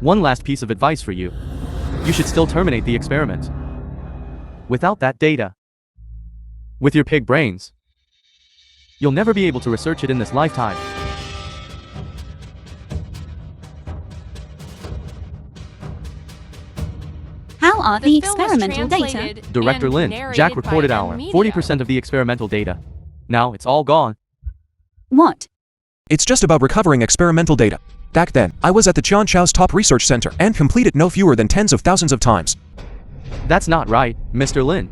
One last piece of advice for you. You should still terminate the experiment. Without that data, with your pig brains, you'll never be able to research it in this lifetime. How are the experimental data? Director Lin, Jack reported our 40% of the experimental data. Now it's all gone. What? It's just about recovering experimental data. Back then, I was at the Qian Chao's top research center and completed no fewer than tens of thousands of times. That's not right, Mr. Lin.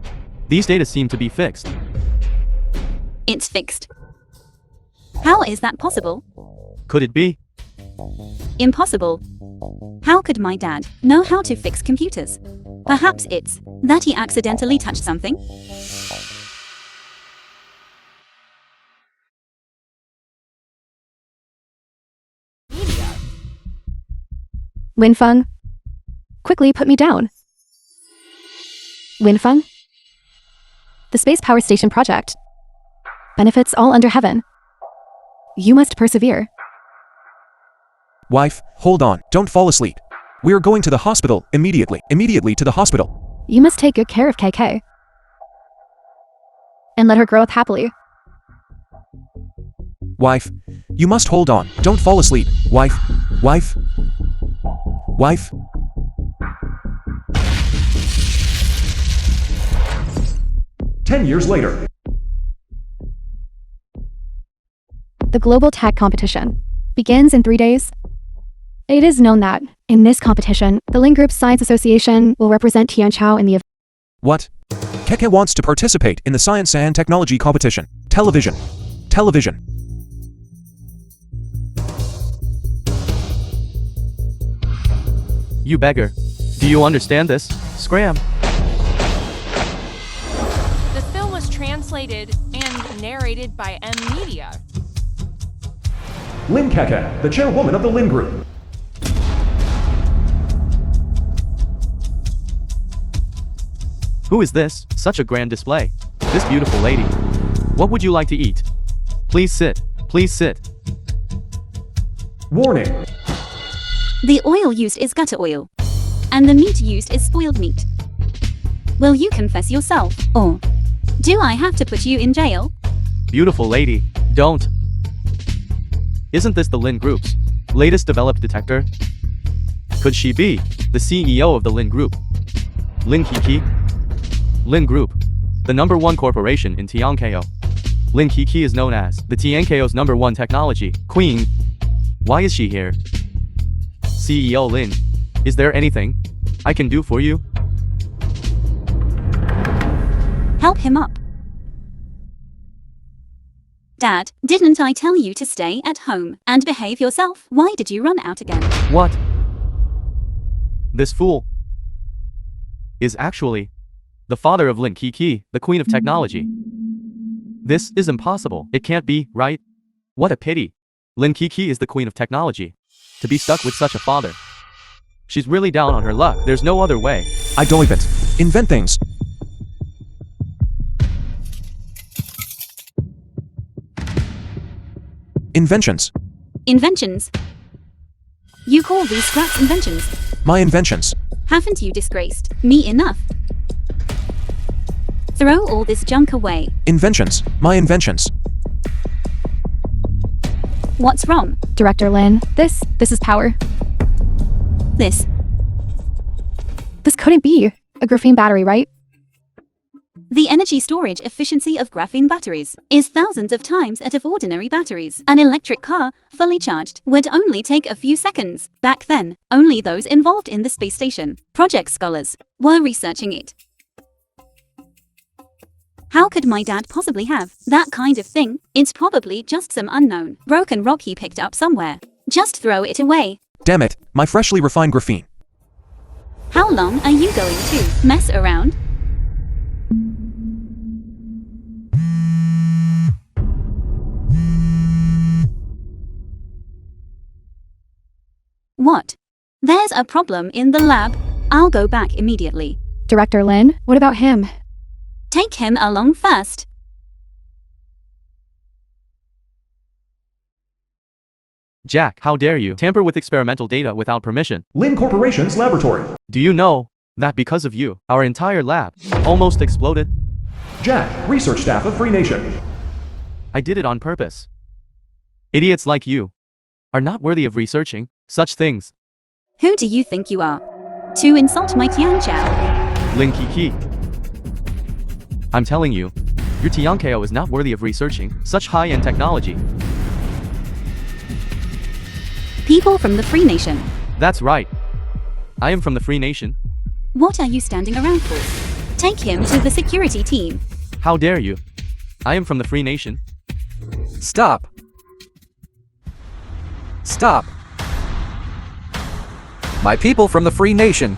These data seem to be fixed. It's fixed. How is that possible? Could it be? Impossible. How could my dad know how to fix computers? Perhaps it's that he accidentally touched something? Winfeng, quickly put me down. Winfeng? The Space Power Station project. Benefits all under heaven. You must persevere. Wife, hold on, don't fall asleep. We are going to the hospital, immediately to the hospital. You must take good care of KK. And let her grow up happily. Wife, you must hold on, don't fall asleep. Wife. 10 years later. The global tag competition begins in 3 days. It is known that, in this competition, the Lin Group's Science Association will represent Tianchao in the event. What? Keke wants to participate in the Science and Technology competition. Television. You beggar. Do you understand this? Scram. The film was translated and narrated by M Media. Lin Keke, the chairwoman of the Lin Group. Who is this? Such a grand display. This beautiful lady. What would you like to eat? Please sit. Warning. The oil used is gutter oil. And the meat used is spoiled meat. Will you confess yourself, or do I have to put you in jail? Beautiful lady, don't. Isn't this the Lin Group's latest developed detector? Could she be the CEO of the Lin Group? Lin Kiki? Lin Group, the #1 corporation in Tiankao. Lin Kiki is known as the Tiankao's #1 technology queen. Why is she here? CEO Lin, is there anything I can do for you? Help him up. Dad, didn't I tell you to stay at home and behave yourself? Why did you run out again? What? This fool is actually the father of Lin Kiki, the queen of technology. This is impossible. It can't be, right? What a pity. Lin Kiki is the queen of technology. To be stuck with such a father. She's really down on her luck. There's no other way. I don't invent things. Inventions. You call these scraps inventions? My inventions. Haven't you disgraced me enough? Throw all this junk away. Inventions. My inventions. What's wrong? Director Lin, this is power. This couldn't be a graphene battery, right? The energy storage efficiency of graphene batteries is thousands of times that of ordinary batteries. An electric car, fully charged, would only take a few seconds. Back then, only those involved in the space station project scholars were researching it. How could my dad possibly have that kind of thing? It's probably just some unknown, broken rock he picked up somewhere. Just throw it away. Damn it, my freshly refined graphene. How long are you going to mess around? What? There's a problem in the lab. I'll go back immediately. Director Lin, what about him? Take him along first. Jack, how dare you tamper with experimental data without permission? Lin Corporation's laboratory. Do you know that because of you, our entire lab almost exploded? Jack, research staff of Free Nation. I did it on purpose. Idiots like you are not worthy of researching such things. Who do you think you are? To insult my Tianqiao? Lin Kiki. I'm telling you, your Tiankeo is not worthy of researching such high-end technology. People from the Free Nation. That's right. I am from the Free Nation. What are you standing around for? Take him to the security team. How dare you? I am from the Free Nation. Stop. Stop. My people from the Free Nation.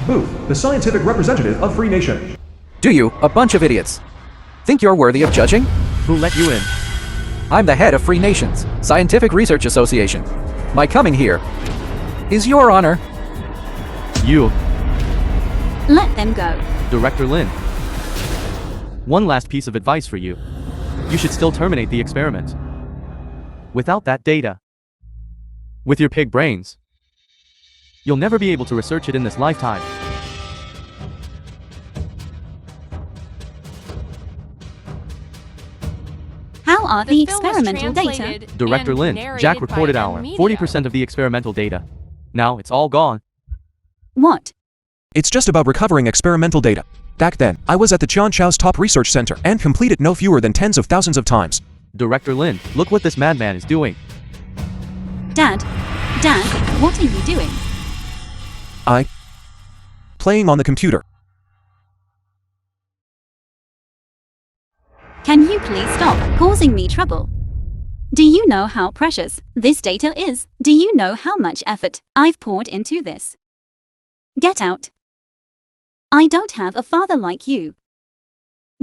Booth, the scientific representative of Free Nation. Do you, a bunch of idiots, think you're worthy of judging? Who let you in? I'm the head of Free Nations Scientific Research Association. My coming here is your honor. You, Let them go. Director Lin. One last piece of advice for you. You should still terminate the experiment. Without that data, with your pig brains, you'll never be able to research it in this lifetime. How are the The film was experimental data? translated Director and Lin, narrated Jack by recorded M our Media. 40% of the experimental data. Now it's all gone. What? It's just about recovering experimental data. Back then, I was at the Chao's top research center and completed no fewer than tens of thousands of times. Director Lin, look what this madman is doing. Dad, what are you doing? Playing on the computer. Can you please stop causing me trouble? Do you know how precious this data is? Do you know how much effort I've poured into this? Get out. I don't have a father like you.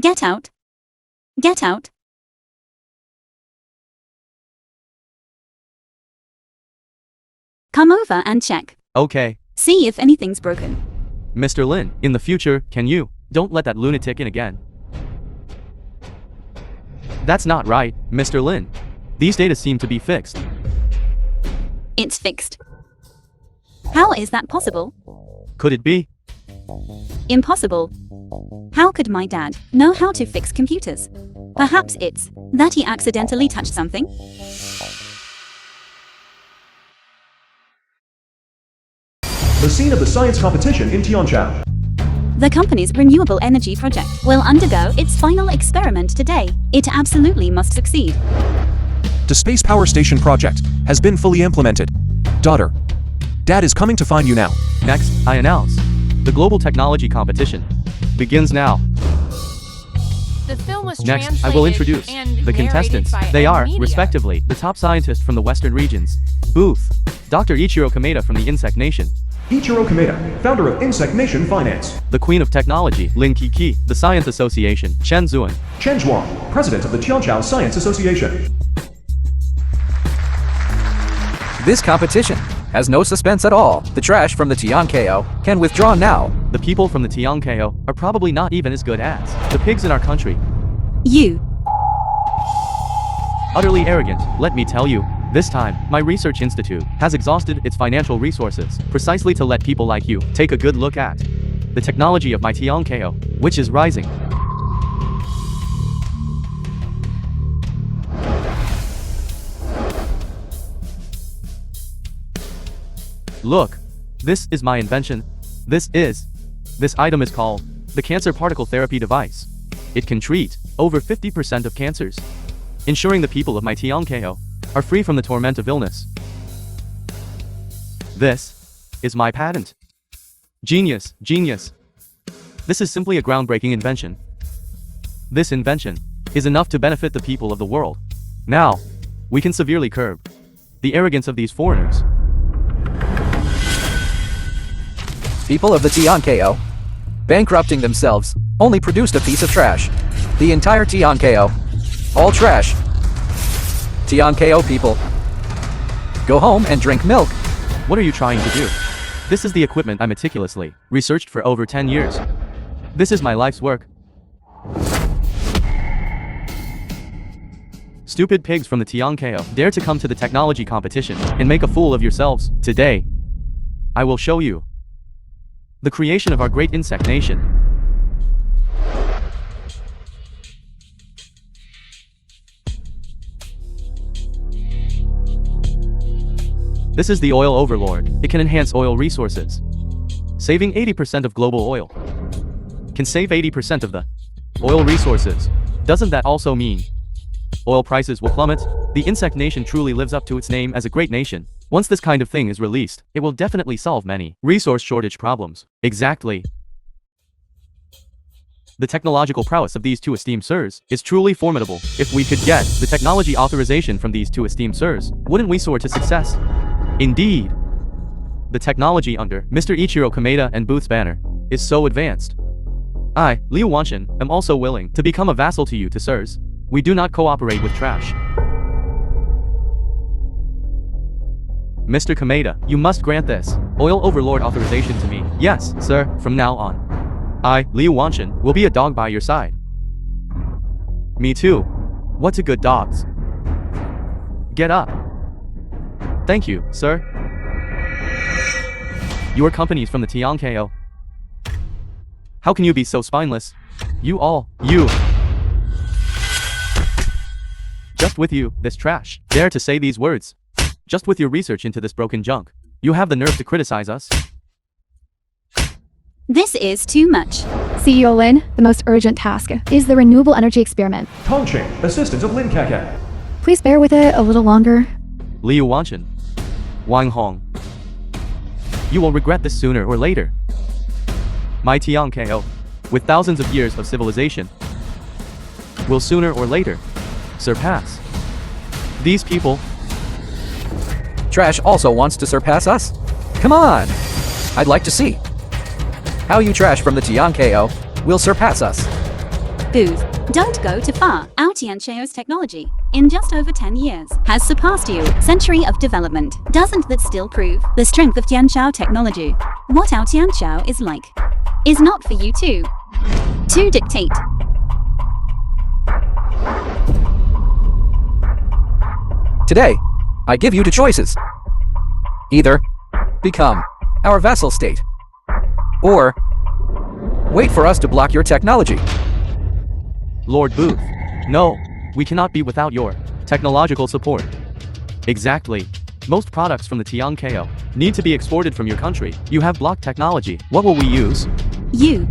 Get out. Get out. Come over and check. Okay. See if anything's broken. Mr. Lin, in the future, can you don't let that lunatic in again? That's not right, Mr. Lin. These data seem to be fixed. It's fixed. How is that possible? Could it be? Impossible. How could my dad know how to fix computers? Perhaps it's that he accidentally touched something? The scene of the science competition in Tianqiao. The company's renewable energy project will undergo its final experiment today. It absolutely must succeed. The Space Power Station project has been fully implemented. Daughter, Dad is coming to find you now. Next, I announce the global technology competition begins now. The film was Next, I translated will introduce and the narrated contestants. by They M are, Media. respectively, the top scientists from the Western regions. Booth, Dr. Ichiro Kameda from the Insect Nation. Ichiro Kameda, founder of Insect Nation Finance. The Queen of Technology, Lin Kiki, the Science Association, Chen Zuan. Chen Zhuang, president of the Tianqiao Science Association. This competition has no suspense at all. The trash from the Tiankeo can withdraw now. The people from the Tiankeo are probably not even as good as the pigs in our country. You. Utterly arrogant, let me tell you. This time, my research institute has exhausted its financial resources precisely to let people like you take a good look at the technology of my Tiankeo, which is rising. Look, this is my invention. This item is called the cancer particle therapy device. It can treat over 50% of cancers, ensuring the people of my Tiankeo are free from the torment of illness. This is my patent. Genius, genius. This is simply a groundbreaking invention. This invention is enough to benefit the people of the world. Now, we can severely curb the arrogance of these foreigners. People of the Tiankeo, bankrupting themselves, only produced a piece of trash. The entire Tiankeo, all trash. Tiankeo people, go home and drink milk. What are you trying to do? This is the equipment I meticulously researched for over 10 years. This is my life's work. Stupid pigs from the Tiankeo dare to come to the technology competition and make a fool of yourselves. Today, I will show you the creation of our great insect nation. This is the oil overlord. It can enhance oil resources, saving 80% of global oil. Can save 80% of the oil resources. Doesn't that also mean oil prices will plummet? The insect nation truly lives up to its name as a great nation. Once this kind of thing is released, it will definitely solve many resource shortage problems. Exactly. The technological prowess of these two esteemed sirs is truly formidable. If we could get the technology authorization from these two esteemed sirs, wouldn't we soar to success? Indeed. The technology under Mr. Ichiro Kameda and Booth's banner is so advanced. I, Liu Wanshan, am also willing to become a vassal to you two sirs. We do not cooperate with trash. Mr. Kameda, you must grant this oil overlord authorization to me. Yes, sir, from now on. I, Liu Wanshan, will be a dog by your side. Me too. What a good dogs. Get up. Thank you, sir. Your company's from the Tiankeo. How can you be so spineless? You. Just with you, this trash, dare to say these words. Just with your research into this broken junk, you have the nerve to criticize us? This is too much. CEO Lin, the most urgent task is the renewable energy experiment. Tongqing, assistant of Lin Kaka. Please bear with it a little longer. Liu Wanshan. Wang Hong. You will regret this sooner or later. My Tiankeo, with thousands of years of civilization, will sooner or later surpass these people. Trash also wants to surpass us? Come on! I'd like to see how you trash from the Tiankeo will surpass us. Booth, don't go too far. Our Tiancheo's technology, in just over 10 years, has surpassed you. Century of development. Doesn't that still prove the strength of Tianchao technology? What our Tianchao is like is not for you to dictate. Today, I give you two choices. Either become our vassal state, or wait for us to block your technology. Lord Booth. No, we cannot be without your technological support. Exactly. Most products from the Tiankeo need to be exported from your country. You have blocked technology. What will we use? You.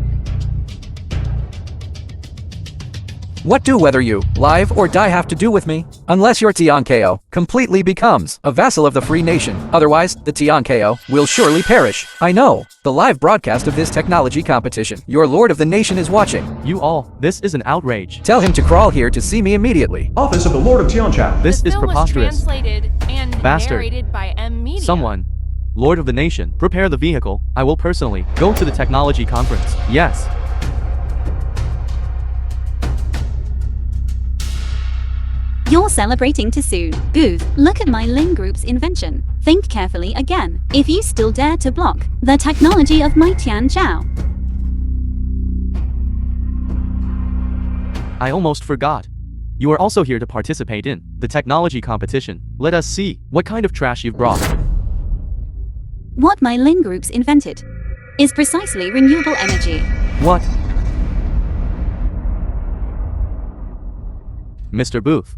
What do whether you live or die have to do with me? Unless your Tiankeo completely becomes a vassal of the free nation. Otherwise, the Tiankeo will surely perish. I know. The live broadcast of this technology competition. Your lord of the nation is watching. You all, this is an outrage. Tell him to crawl here to see me immediately. Office of the Lord of Tianchao. This The is film was preposterous. translated and Bastard. narrated by M Media. Someone, Lord of the Nation, prepare the vehicle. I will personally go to the technology conference. Yes. You're celebrating too soon. Booth, look at my Lin Group's invention. Think carefully again. If you still dare to block the technology of my Tianchao. I almost forgot. You are also here to participate in the technology competition. Let us see what kind of trash you've brought. What my Lin Group's invented is precisely renewable energy. What? Mr. Booth.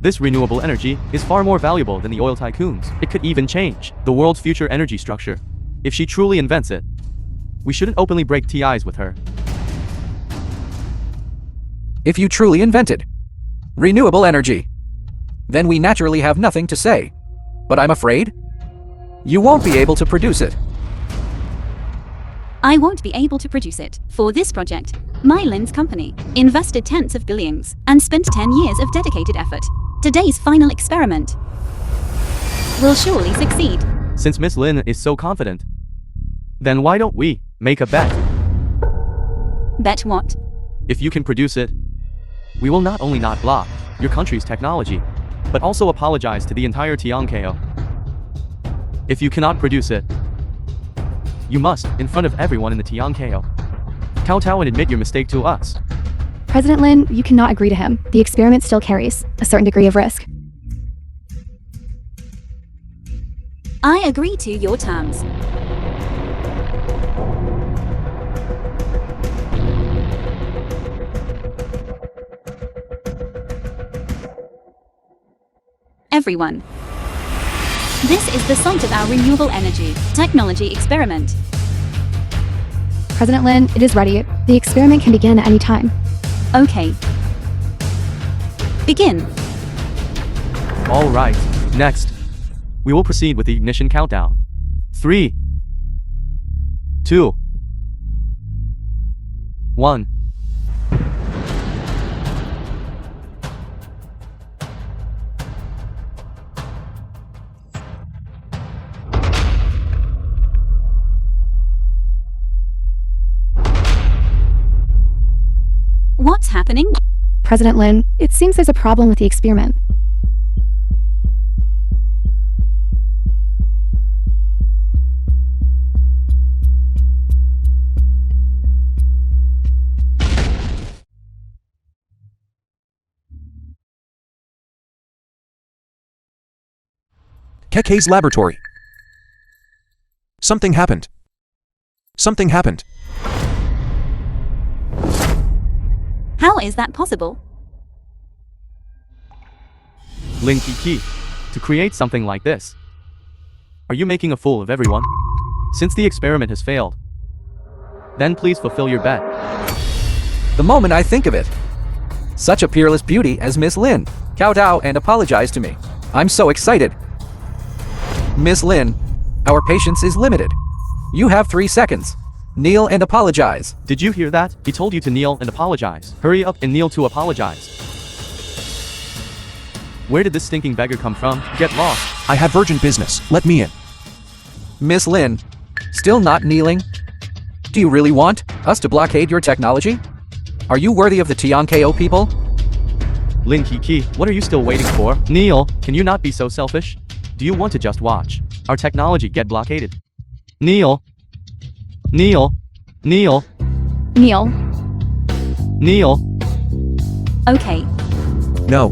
This renewable energy is far more valuable than the oil tycoons. It could even change the world's future energy structure. If she truly invents it, we shouldn't openly break ties with her. If you truly invented renewable energy, then we naturally have nothing to say. But I'm afraid you won't be able to produce it. I won't be able to produce it. For this project, my Lin's company invested tens of billions and spent 10 years of dedicated effort. Today's final experiment will surely succeed. Since Miss Lin is so confident, then why don't we make a bet? Bet what? If you can produce it, we will not only not block your country's technology, but also apologize to the entire Tiankeo. If you cannot produce it, you must, in front of everyone in the Tiankeo, kowtow and admit your mistake to us. President Lin, you cannot agree to him. The experiment still carries a certain degree of risk. I agree to your terms. Everyone. This is the site of our renewable energy technology experiment. President Lin, it is ready. The experiment can begin at any time. Okay. Begin. All right. Next, we will proceed with the ignition countdown. 3, 2, 1. What's happening? President Lin, it seems there's a problem with the experiment. Keke's laboratory. Something happened. Something happened. How is that possible? Lin Kiki, to create something like this. Are you making a fool of everyone? Since the experiment has failed, then please fulfill your bet. The moment I think of it. Such a peerless beauty as Miss Lin. Kowtow and apologize to me. I'm so excited. Miss Lin, our patience is limited. You have 3 seconds. Kneel and apologize. Did you hear that? He told you to kneel and apologize. Hurry up and kneel to apologize. Where did this stinking beggar come from? Get lost. I have urgent business. Let me in. Miss Lin, still not kneeling? Do you really want us to blockade your technology? Are you worthy of the Tianko people? Lin Kiki, what are you still waiting for? Kneel, can you not be so selfish? Do you want to just watch our technology get blockaded? Kneel. Kneel. Kneel. Kneel. Kneel. Okay. No.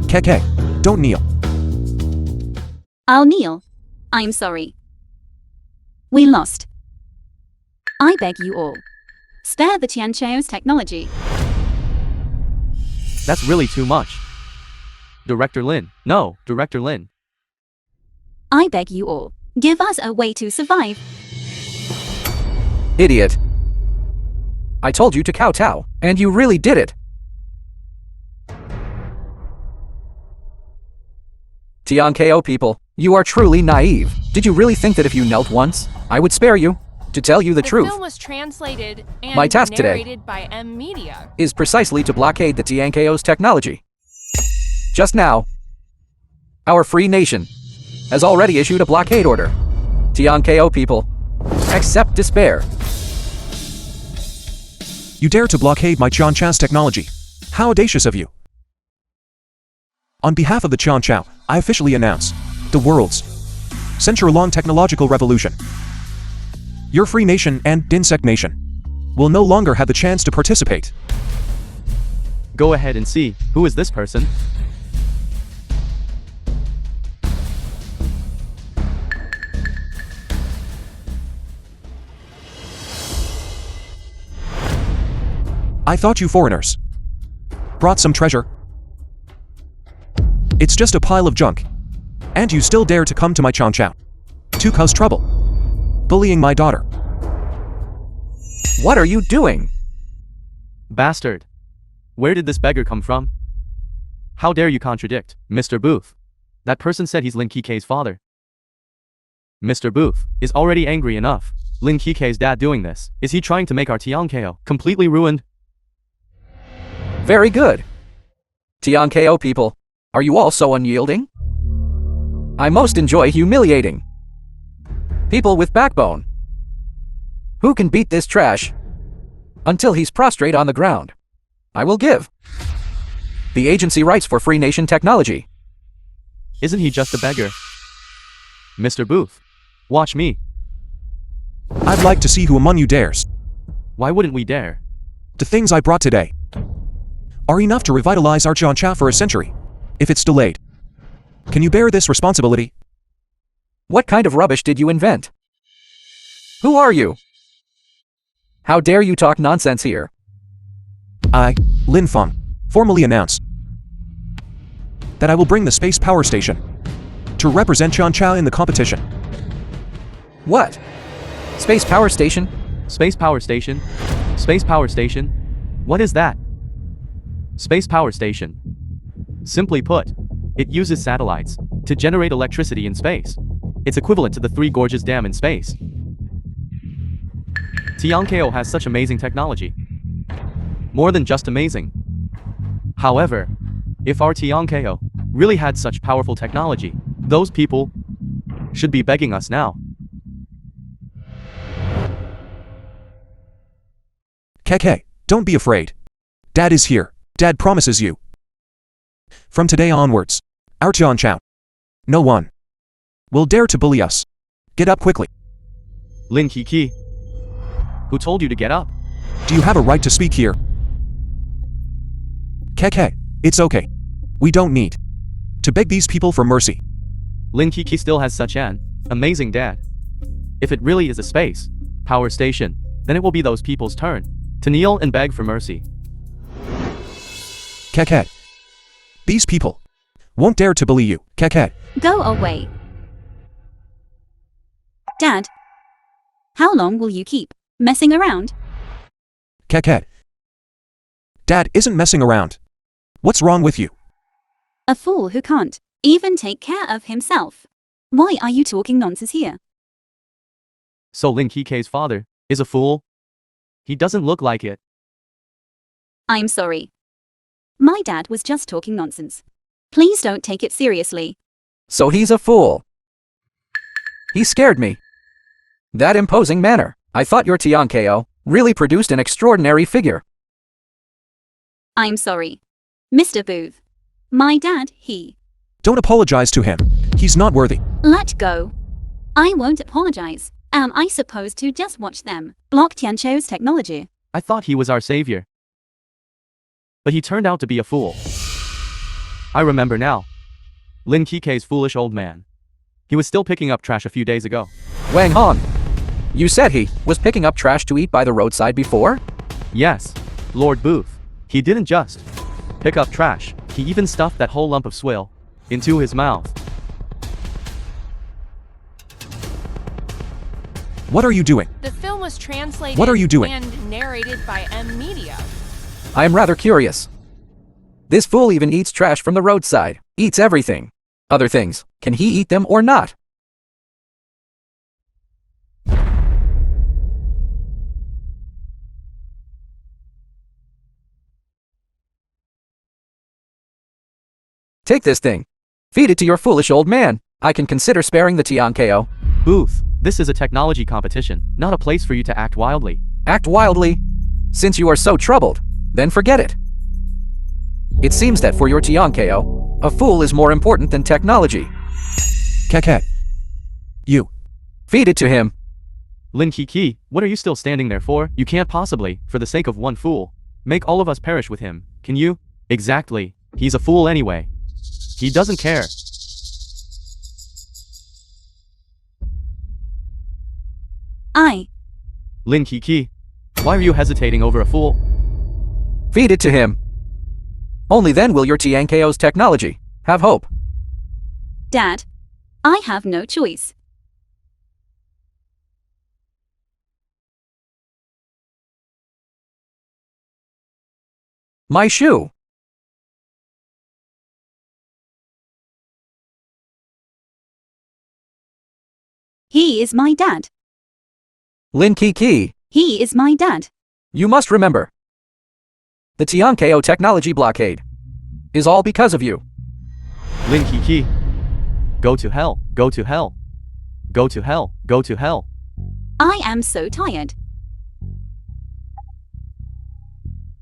Keke, don't kneel. I'll kneel. I'm sorry. We lost. I beg you all. Spare the Tianchao's technology. That's really too much. Director Lin. No, Director Lin. I beg you all. Give us a way to survive. Idiot. I told you to kowtow, and you really did it. Tianko people, you are truly naive. Did you really think that if you knelt once, I would spare you? To tell you the truth, The film was translated and My task today narrated by M Media. is precisely to blockade the Tianko's technology. Just now, our free nation has already issued a blockade order. Tianko people, accept despair. You dare to blockade my Tianchao's technology. How audacious of you. On behalf of the Tianchao, I officially announce the world's century-long technological revolution. Your free nation and insect nation will no longer have the chance to participate. Go ahead and see, who is this person? I thought you foreigners brought some treasure. It's just a pile of junk. And you still dare to come to my Tianchao to cause trouble, bullying my daughter. What are you doing? Bastard. Where did this beggar come from? How dare you contradict, Mr. Booth? That person said he's Lin Kike's father. Mr. Booth is already angry enough. Lin Kike's dad doing this. Is he trying to make our Tianko completely ruined? Very good. Tianko people, are you all so unyielding? I most enjoy humiliating people with backbone. Who can beat this trash? Until he's prostrate on the ground, I will give the agency rights for free nation technology. Isn't he just a beggar? Mr. Booth, watch me. I'd like to see who among you dares. Why wouldn't we dare? The things I brought today are enough to revitalize our Tiancha for a century. If it's delayed, can you bear this responsibility? What kind of rubbish did you invent? Who are you? How dare you talk nonsense here? I, Lin Feng, formally announce that I will bring the space power station to represent Tiancha in the competition. What? Space power station? Space power station? Space power station? What is that? Space power station. Simply put, it uses satellites to generate electricity in space. It's equivalent to the Three Gorges Dam in space. Tianko has such amazing technology. More than just amazing. However, if our Tianko really had such powerful technology, those people should be begging us now. Keke, don't be afraid. Dad is here. Dad promises you. From today onwards, our Tiancha, no one will dare to bully us. Get up quickly. Lin Kiki. Who told you to get up? Do you have a right to speak here? Keke, it's okay. We don't need to beg these people for mercy. Lin Kiki still has such an amazing dad. If it really is a space power station, then it will be those people's turn to kneel and beg for mercy. Keke, these people won't dare to bully you. Keke, Go away. Dad, how long will you keep messing around? Keke. Dad isn't messing around. What's wrong with you? A fool who can't even take care of himself. Why are you talking nonsense here? So Lin Kiki's father is a fool? He doesn't look like it. I'm sorry. My dad was just talking nonsense. Please don't take it seriously. So he's a fool. He scared me. That imposing manner. I thought your Tianko really produced an extraordinary figure. I'm sorry. Mr. Booth. My dad, he. Don't apologize to him. He's not worthy. Let go. I won't apologize. Am I supposed to just watch them block Tiancho's technology? I thought he was our savior. But he turned out to be a fool. I remember now. Lin Kiki's foolish old man. He was still picking up trash a few days ago. Wang Hong, you said he was picking up trash to eat by the roadside before? Yes, Lord Booth. He didn't just pick up trash. He even stuffed that whole lump of swill into his mouth. What are you doing? The film was translated What are you doing? and narrated by M Media. I am rather curious. This fool even eats trash from the roadside. Eats everything. Other things. Can he eat them or not? Take this thing. Feed it to your foolish old man. I can consider sparing the Tianko. Booth, this is a technology competition, not a place for you to act wildly. Act wildly? Since you are so troubled, then forget it. It seems that for your Tianko, a fool is more important than technology. Keke. You. Feed it to him. Lin Kiki, what are you still standing there for? You can't possibly, for the sake of one fool, make all of us perish with him, can you? Exactly. He's a fool anyway. He doesn't care. Lin Kiki, why are you hesitating over a fool? Feed it to him. Only then will your Tianko's technology have hope. Dad, I have no choice. My shoe. He is my dad. Lin Kiki, He is my dad. you must remember. The Tianko technology blockade is all because of you. Lin Kiki, go to hell, go to hell. Go to hell, go to hell. I am so tired.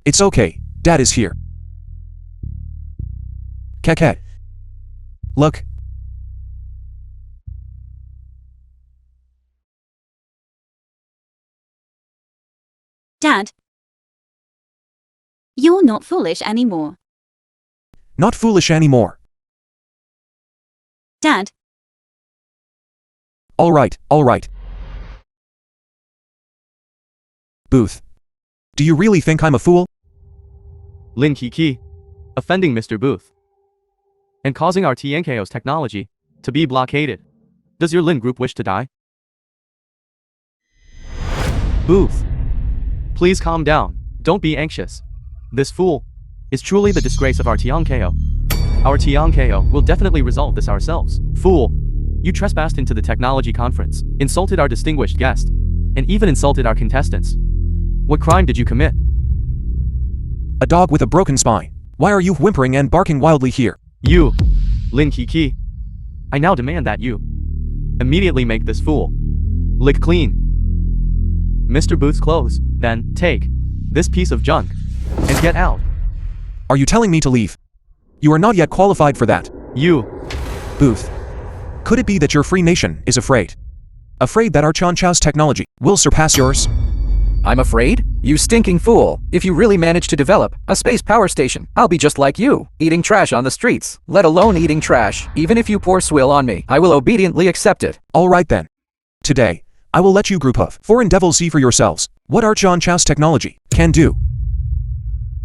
It's okay. Dad is here. Keke. Look. Dad, You're not foolish anymore. Not foolish anymore. Dad, All right, all right. Booth. Do you really think I'm a fool? Lin Kiki, offending Mr. Booth, and causing our TNKO's technology to be blockaded. Does your Lin group wish to die? Booth, please calm down. Don't be anxious. This fool is truly the disgrace of our TNKO. Our TNKO will definitely resolve this ourselves. Fool, you trespassed into the technology conference, insulted our distinguished guest, and even insulted our contestants. What crime did you commit? A dog with a broken spine. Why are you whimpering and barking wildly here? You, Lin Kiki, I now demand that you immediately make this fool lick clean Mr. Booth's clothes, then take this piece of junk and get out. Are you telling me to leave? You are not yet qualified for that. You, Booth. Could it be that your free nation is afraid? Afraid that our Chan Chao's technology will surpass yours? I'm afraid? You stinking fool. If you really manage to develop a space power station, I'll be just like you, eating trash on the streets, let alone eating trash. Even if you pour swill on me, I will obediently accept it. All right then. Today, I will let you group of foreign devils see for yourselves what our Chan Chao's technology can do.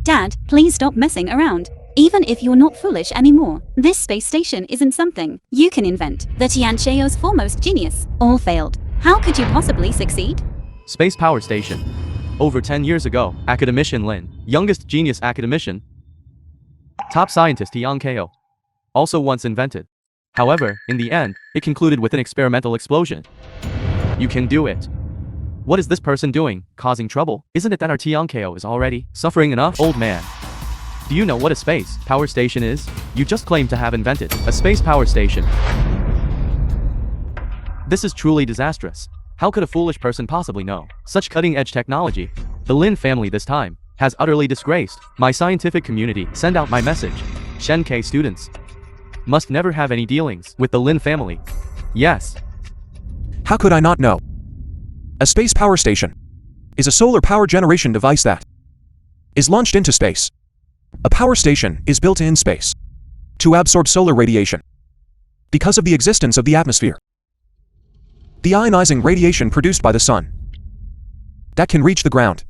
Dad, please stop messing around. Even if you're not foolish anymore, this space station isn't something you can invent. The Tiancheo's foremost genius all failed. How could you possibly succeed? Space Power Station. Over 10 years ago, academician Lin, youngest genius academician, top scientist Yang Ko, also once invented. However, in the end, it concluded with an experimental explosion. You can do it. What is this person doing, causing trouble? Isn't it that our Yang Ko is already suffering enough? Old man, do you know what a space power station is? You just claimed to have invented a space power station. This is truly disastrous. How could a foolish person possibly know such cutting-edge technology? The Lin family this time has utterly disgraced my scientific community. Send out my message. Shen K students must never have any dealings with the Lin family. Yes. How could I not know? A space power station is a solar power generation device that is launched into space. A power station is built in space to absorb solar radiation because of the existence of the atmosphere. The ionizing radiation produced by the sun that can reach the ground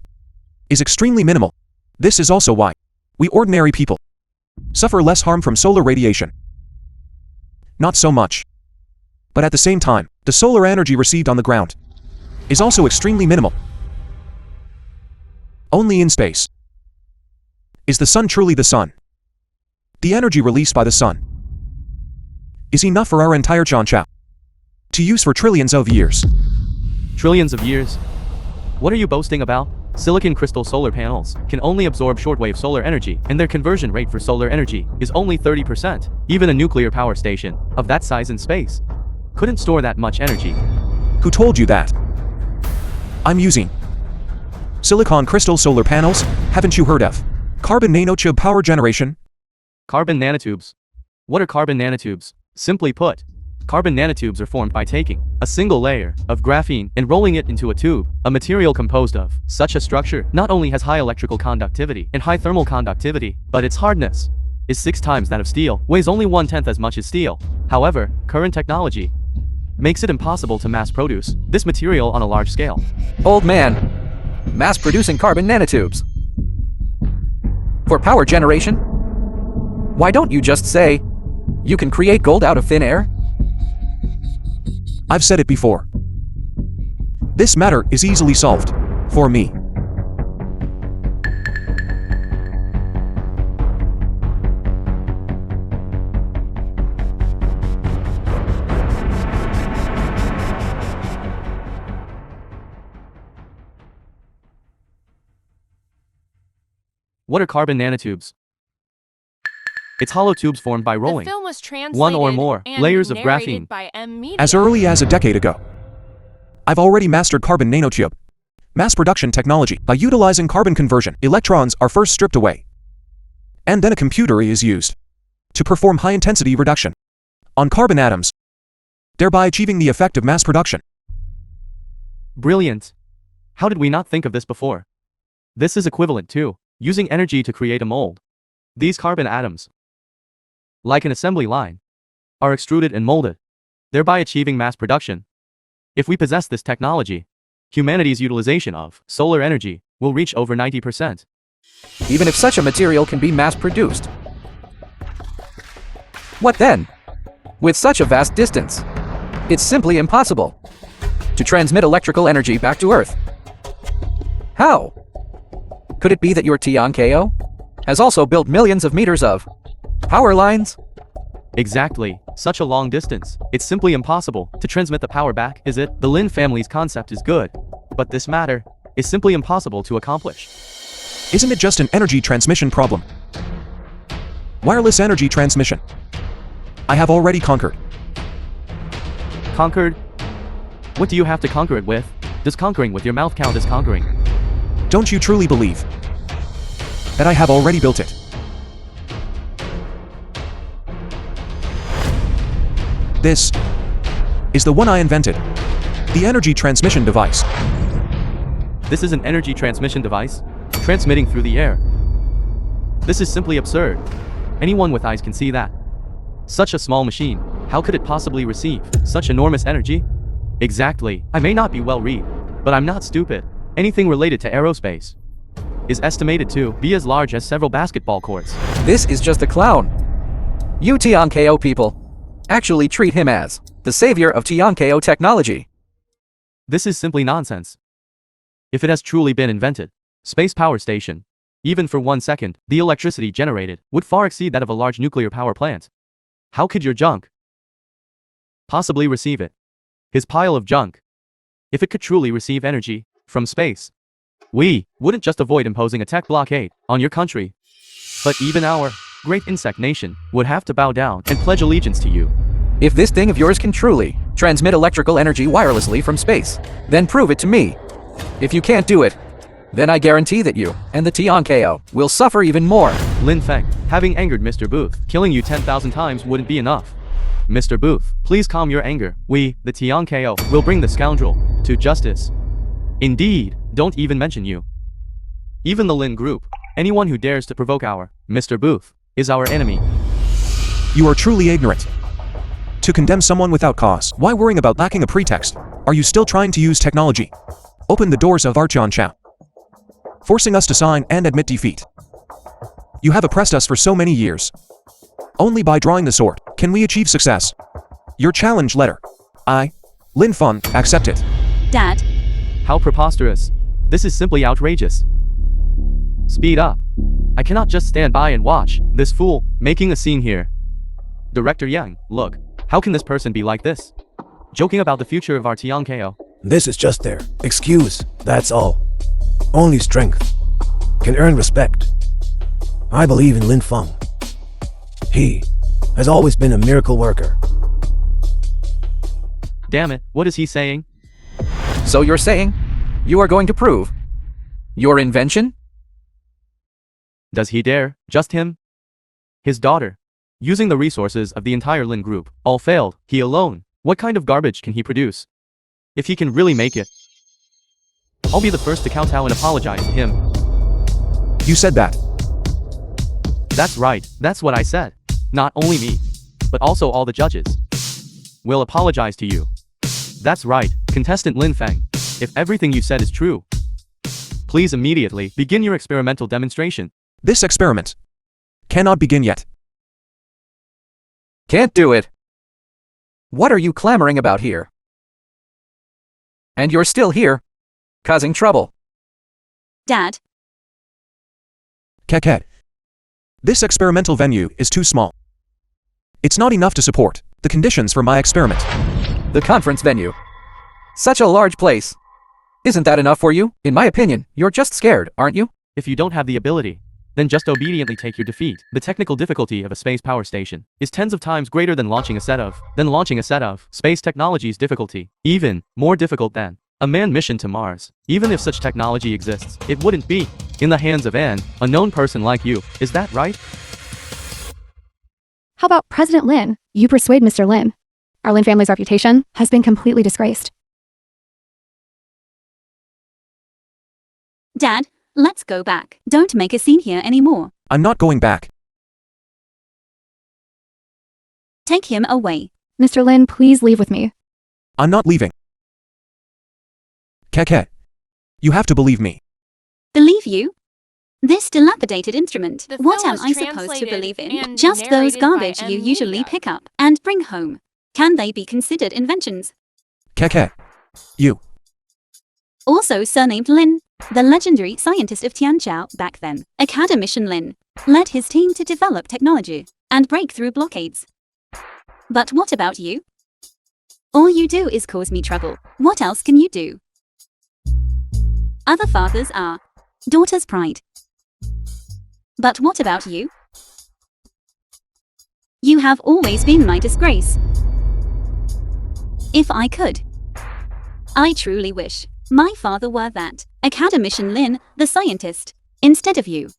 is extremely minimal. This is also why we ordinary people suffer less harm from solar radiation. Not so much. But at the same time, the solar energy received on the ground is also extremely minimal. Only in space is the sun truly the sun. The energy released by the sun is enough for our entire Chan Chao to use for trillions of years. Trillions of years? What are you boasting about? Silicon crystal solar panels can only absorb shortwave solar energy, and their conversion rate for solar energy is only 30%. Even a nuclear power station of that size in space couldn't store that much energy. Who told you that? I'm using silicon crystal solar panels. Haven't you heard of carbon nanotube power generation? Carbon nanotubes. What are carbon nanotubes? Simply put, carbon nanotubes are formed by taking a single layer of graphene and rolling it into a tube. A material composed of such a structure not only has high electrical conductivity and high thermal conductivity, but its hardness is 6 times that of steel, weighs only 1/10 as much as steel. However, current technology makes it impossible to mass produce this material on a large scale. Old man, mass producing carbon nanotubes for power generation? Why don't you just say, you can create gold out of thin air? I've said it before. This matter is easily solved for me. What are carbon nanotubes? It's hollow tubes formed by The rolling film was translated one or more and layers of narrated graphene. by M. Media. As early as a decade ago, I've already mastered carbon nanotube mass production technology. By utilizing carbon conversion, electrons are first stripped away, and then a computer is used to perform high-intensity reduction on carbon atoms, thereby achieving the effect of mass production. Brilliant. How did we not think of this before? This is equivalent to using energy to create a mold. These carbon atoms, like an assembly line, are extruded and molded, thereby achieving mass production. If we possess this technology, humanity's utilization of solar energy will reach over 90%. Even if such a material can be mass-produced. What then? With such a vast distance, it's simply impossible to transmit electrical energy back to Earth. How? Could it be that your Tian-Ko has also built millions of meters of power lines? Exactly. Such a long distance. It's simply impossible to transmit the power back, is it? The Lin family's concept is good, but this matter is simply impossible to accomplish. Isn't it just an energy transmission problem? Wireless energy transmission. I have already conquered. Conquered? What do you have to conquer it with? Does conquering with your mouth count as conquering? Don't you truly believe that I have already built it? This is the one I invented. The energy transmission device. This is an energy transmission device, transmitting through the air. This is simply absurd. Anyone with eyes can see that. Such a small machine, how could it possibly receive such enormous energy? Exactly. I may not be well read, but I'm not stupid. Anything related to aerospace is estimated to be as large as several basketball courts. This is just a clown. You Tian-Ko people actually treat him as the savior of Tian-Ko technology. This is simply nonsense. If it has truly been invented, space power station, even for 1 second, the electricity generated would far exceed that of a large nuclear power plant. How could your junk possibly receive it? His pile of junk. If it could truly receive energy from space, we wouldn't just avoid imposing a tech blockade on your country, but even our great insect nation would have to bow down and pledge allegiance to you. If this thing of yours can truly transmit electrical energy wirelessly from space, then prove it to me. If you can't do it, then I guarantee that you and the Tian-Ko will suffer even more. Lin Feng, having angered Mr. Booth, killing you 10,000 times wouldn't be enough. Mr. Booth, please calm your anger. We, the Tian-Ko, will bring the scoundrel to justice. Indeed, don't even mention you. Even the Lin group, anyone who dares to provoke our Mr. Booth is our enemy. You are truly ignorant. To condemn someone without cause, why worrying about lacking a pretext? Are you still trying to use technology? Open the doors of Archon Chao, forcing us to sign and admit defeat. You have oppressed us for so many years. Only by drawing the sword can we achieve success. Your challenge letter. I, Lin Feng, accept it. Dad, How preposterous. This is simply outrageous. Speed up. I cannot just stand by and watch this fool making a scene here. Director Yang, look, how can this person be like this? Joking about the future of our Tian-Ko. This is just their excuse, that's all. Only strength can earn respect. I believe in Lin Feng. He has always been a miracle worker. Damn it, what is he saying? So you're saying you are going to prove your invention? Does he dare? Just him? His daughter. Using the resources of the entire Lin group, all failed, he alone. What kind of garbage can he produce? If he can really make it, I'll be the first to kowtow and apologize to him. You said that. That's right, that's what I said. Not only me, but also all the judges will apologize to you. That's right, contestant Lin Feng. If everything you said is true, please immediately begin your experimental demonstration. This experiment cannot begin yet. Can't do it. What are you clamoring about here? And you're still here, causing trouble. Dad, Keket. This experimental venue is too small. It's not enough to support the conditions for my experiment. The conference venue. Such a large place. Isn't that enough for you? In my opinion, you're just scared, aren't you? If you don't have the ability, then just obediently take your defeat. The technical difficulty of a space power station is tens of times greater than launching a set of space technology's difficulty. Even more difficult than a manned mission to Mars. Even if such technology exists, it wouldn't be in the hands of an unknown person like you. Is that right? How about President Lin? You persuade Mr. Lin. Our Lin family's reputation has been completely disgraced. Dad, let's go back. Don't make a scene here anymore. I'm not going back. Take him away. Mr. Lin, please leave with me. I'm not leaving. Keke. You have to believe me. Believe you? This dilapidated instrument. The What film am was I supposed to translated believe in? and Just those narrated by garbage you M. usually Media. pick up and bring home. Can they be considered inventions? Keke. You. Also surnamed Lin, the legendary scientist of Tianqiao back then, academician Lin, led his team to develop technology and break through blockades. But what about you? All you do is cause me trouble. What else can you do? Other fathers are daughter's pride. But what about you? You have always been my disgrace. If I could, I truly wish my father were that academician Lin, the scientist, instead of you.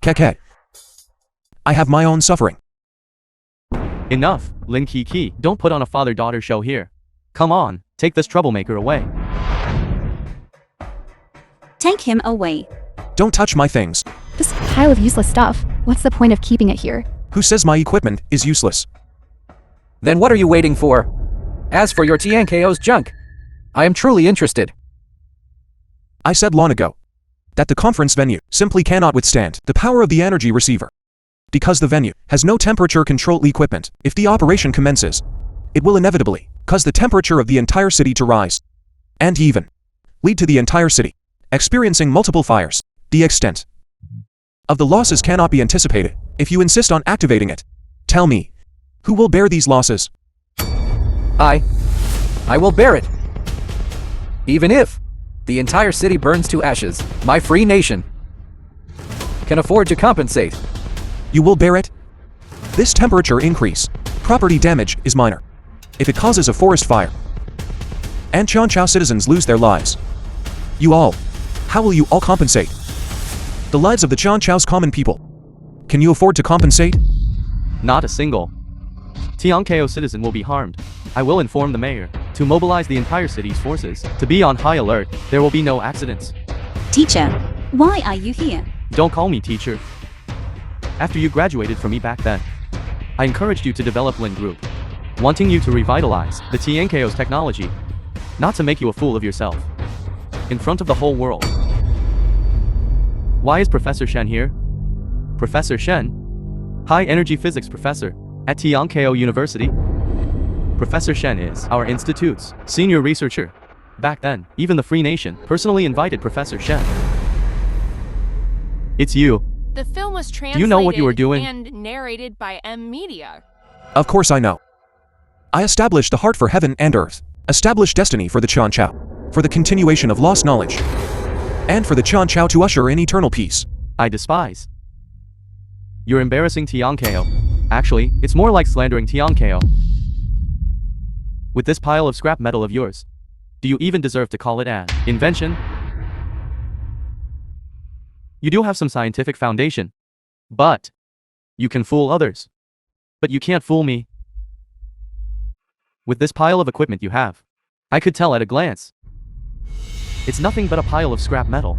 Keke. I have my own suffering. Enough, Lin Kiki. Don't put on a father-daughter show here. Come on, take this troublemaker away. Take him away. Don't touch my things. This pile of useless stuff. What's the point of keeping it here? Who says my equipment is useless? Then what are you waiting for? As for your Tianko's junk, I am truly interested. I said long ago that the conference venue simply cannot withstand the power of the energy receiver. Because the venue has no temperature control equipment, if the operation commences, it will inevitably cause the temperature of the entire city to rise, and even lead to the entire city experiencing multiple fires. The extent of the losses cannot be anticipated if you insist on activating it. Tell me, who will bear these losses? I will bear it. Even if the entire city burns to ashes, my free nation can afford to compensate. You will bear it? This temperature increase, property damage is minor. If it causes a forest fire, and Tianqiao citizens lose their lives, how will you all compensate? The lives of the Tianqiao's common people. Can you afford to compensate? Not a single Tianko citizen will be harmed. I will inform the mayor to mobilize the entire city's forces to be on high alert. There will be no accidents. Teacher, why are you here? Don't call me teacher. After you graduated from me back then, I encouraged you to develop Lin Group, wanting you to revitalize the Tianko's technology, not to make you a fool of yourself in front of the whole world. Why is Professor Shen here? Professor Shen, high energy physics professor at Tianko University. Professor Shen is our institute's senior researcher. Back then, even the Free Nation personally invited Professor Shen. It's you. The film was translated you know what you were doing? and narrated by M. Media. Of course I know. I established the heart for heaven and earth, established destiny for the Tianqiao, for the continuation of lost knowledge, and for the Tianqiao to usher in eternal peace. I despise. You're embarrassing Tianko. Actually, it's more like slandering Tianko. With this pile of scrap metal of yours, do you even deserve to call it an invention? You do have some scientific foundation, but you can fool others. But you can't fool me. With this pile of equipment you have, I could tell at a glance. It's nothing but a pile of scrap metal.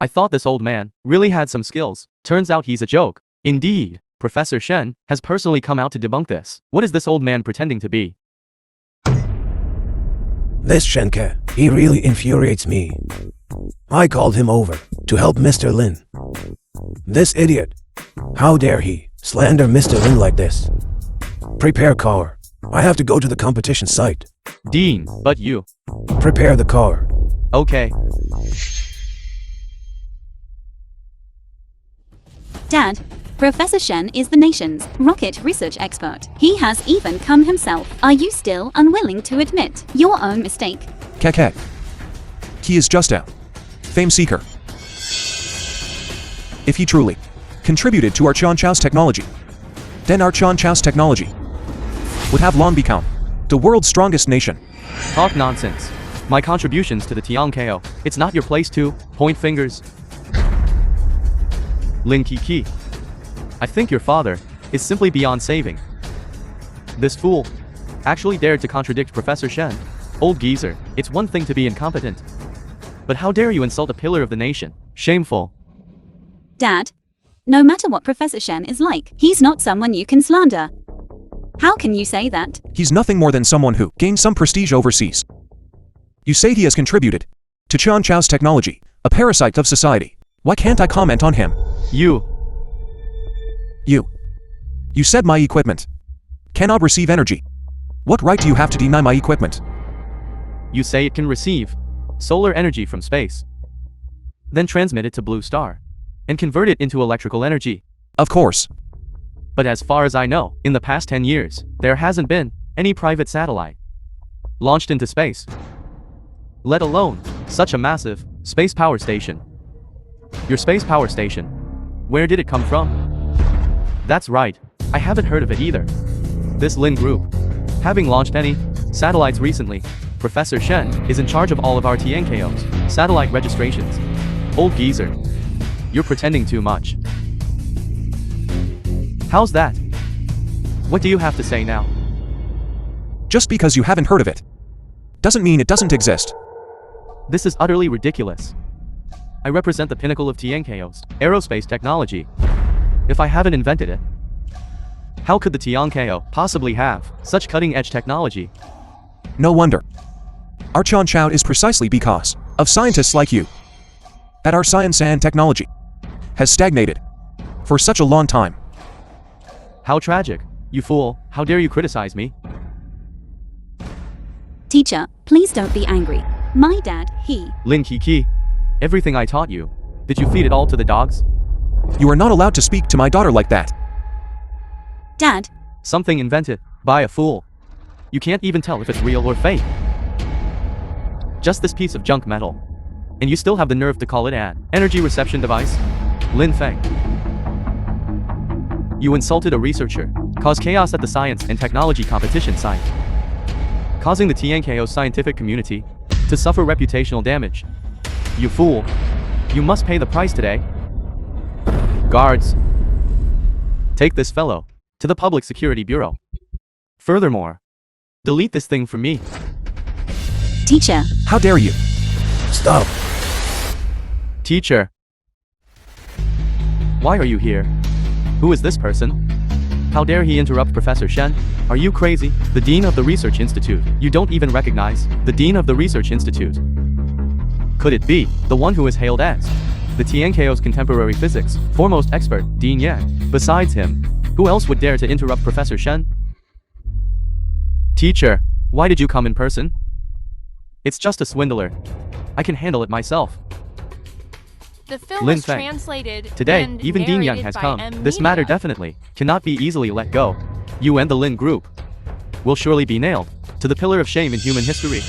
I thought this old man really had some skills. Turns out he's a joke. Indeed, Professor Shen has personally come out to debunk this. What is this old man pretending to be? This Shenke, he really infuriates me. I called him over to help Mr. Lin. This idiot, how dare he slander Mr. Lin like this? Prepare car. I have to go to the competition site. Dean, but you. Prepare the car. Okay. Dad, Professor Shen is the nation's rocket research expert. He has even come himself. Are you still unwilling to admit your own mistake? Keke. He is just a fame seeker. If he truly contributed to our Tianqiao's technology, then our Tianqiao's technology would have long become the world's strongest nation. Talk nonsense. My contributions to the Tianko, it's not your place to point fingers. Lin Kiki, I think your father is simply beyond saving. This fool actually dared to contradict Professor Shen. Old geezer, it's one thing to be incompetent, But how dare you insult a pillar of the nation? Shameful. Dad, no matter what Professor Shen is like, he's not someone you can slander. How can you say that? He's nothing more than someone who gained some prestige overseas. You say he has contributed to Qian Chao's technology, a parasite of society. Why can't I comment on him? You said my equipment cannot receive energy. What right do you have to deny my equipment? You say it can receive solar energy from space, then transmit it to Blue Star, and convert it into electrical energy. Of course. But as far as I know, in the past 10 years, there hasn't been any private satellite launched into space, let alone such a massive space power station. Your space power station, where did it come from? That's right, I haven't heard of it either. This Lin Group, having launched any satellites recently, Professor Shen is in charge of all of our TNKO's satellite registrations. Old geezer, you're pretending too much. How's that? What do you have to say now? Just because you haven't heard of it doesn't mean it doesn't exist. This is utterly ridiculous. I represent the pinnacle of TNKO's aerospace technology. If I haven't invented it, how could the TNKO possibly have such cutting-edge technology? No wonder. Our Qian Chao is precisely because of scientists like you that our science and technology has stagnated for such a long time. How tragic. You fool, how dare you criticize me? Teacher, please don't be angry. My dad, Lin Kiki, everything I taught you, did you feed it all to the dogs? You are not allowed to speak to my daughter like that. Dad, Something invented by a fool. You can't even tell if it's real or fake. Just this piece of junk metal. And you still have the nerve to call it an energy reception device? Lin Feng. You insulted a researcher, caused chaos at the science and technology competition site, causing the TNKO scientific community to suffer reputational damage. You fool. You must pay the price today. Guards, take this fellow to the Public Security Bureau. Furthermore, delete this thing from me. teacher, How dare you? Stop. Teacher. Why are you here? Who is this person? How dare he interrupt Professor Shen? Are you crazy? The Dean of the Research Institute. You don't even recognize the Dean of the Research Institute. Could it be the one who is hailed as the TNKO's contemporary physics foremost expert, Dean Yang? Besides him, who else would dare to interrupt Professor Shen? Teacher, why did you come in person? It's just a swindler. I can handle it myself. The film Lin was Feng. translated Today, and even Dean Yang narrated has by come. M. This matter Media. definitely cannot be easily let go. You and the Lin Group will surely be nailed to the pillar of shame in human history.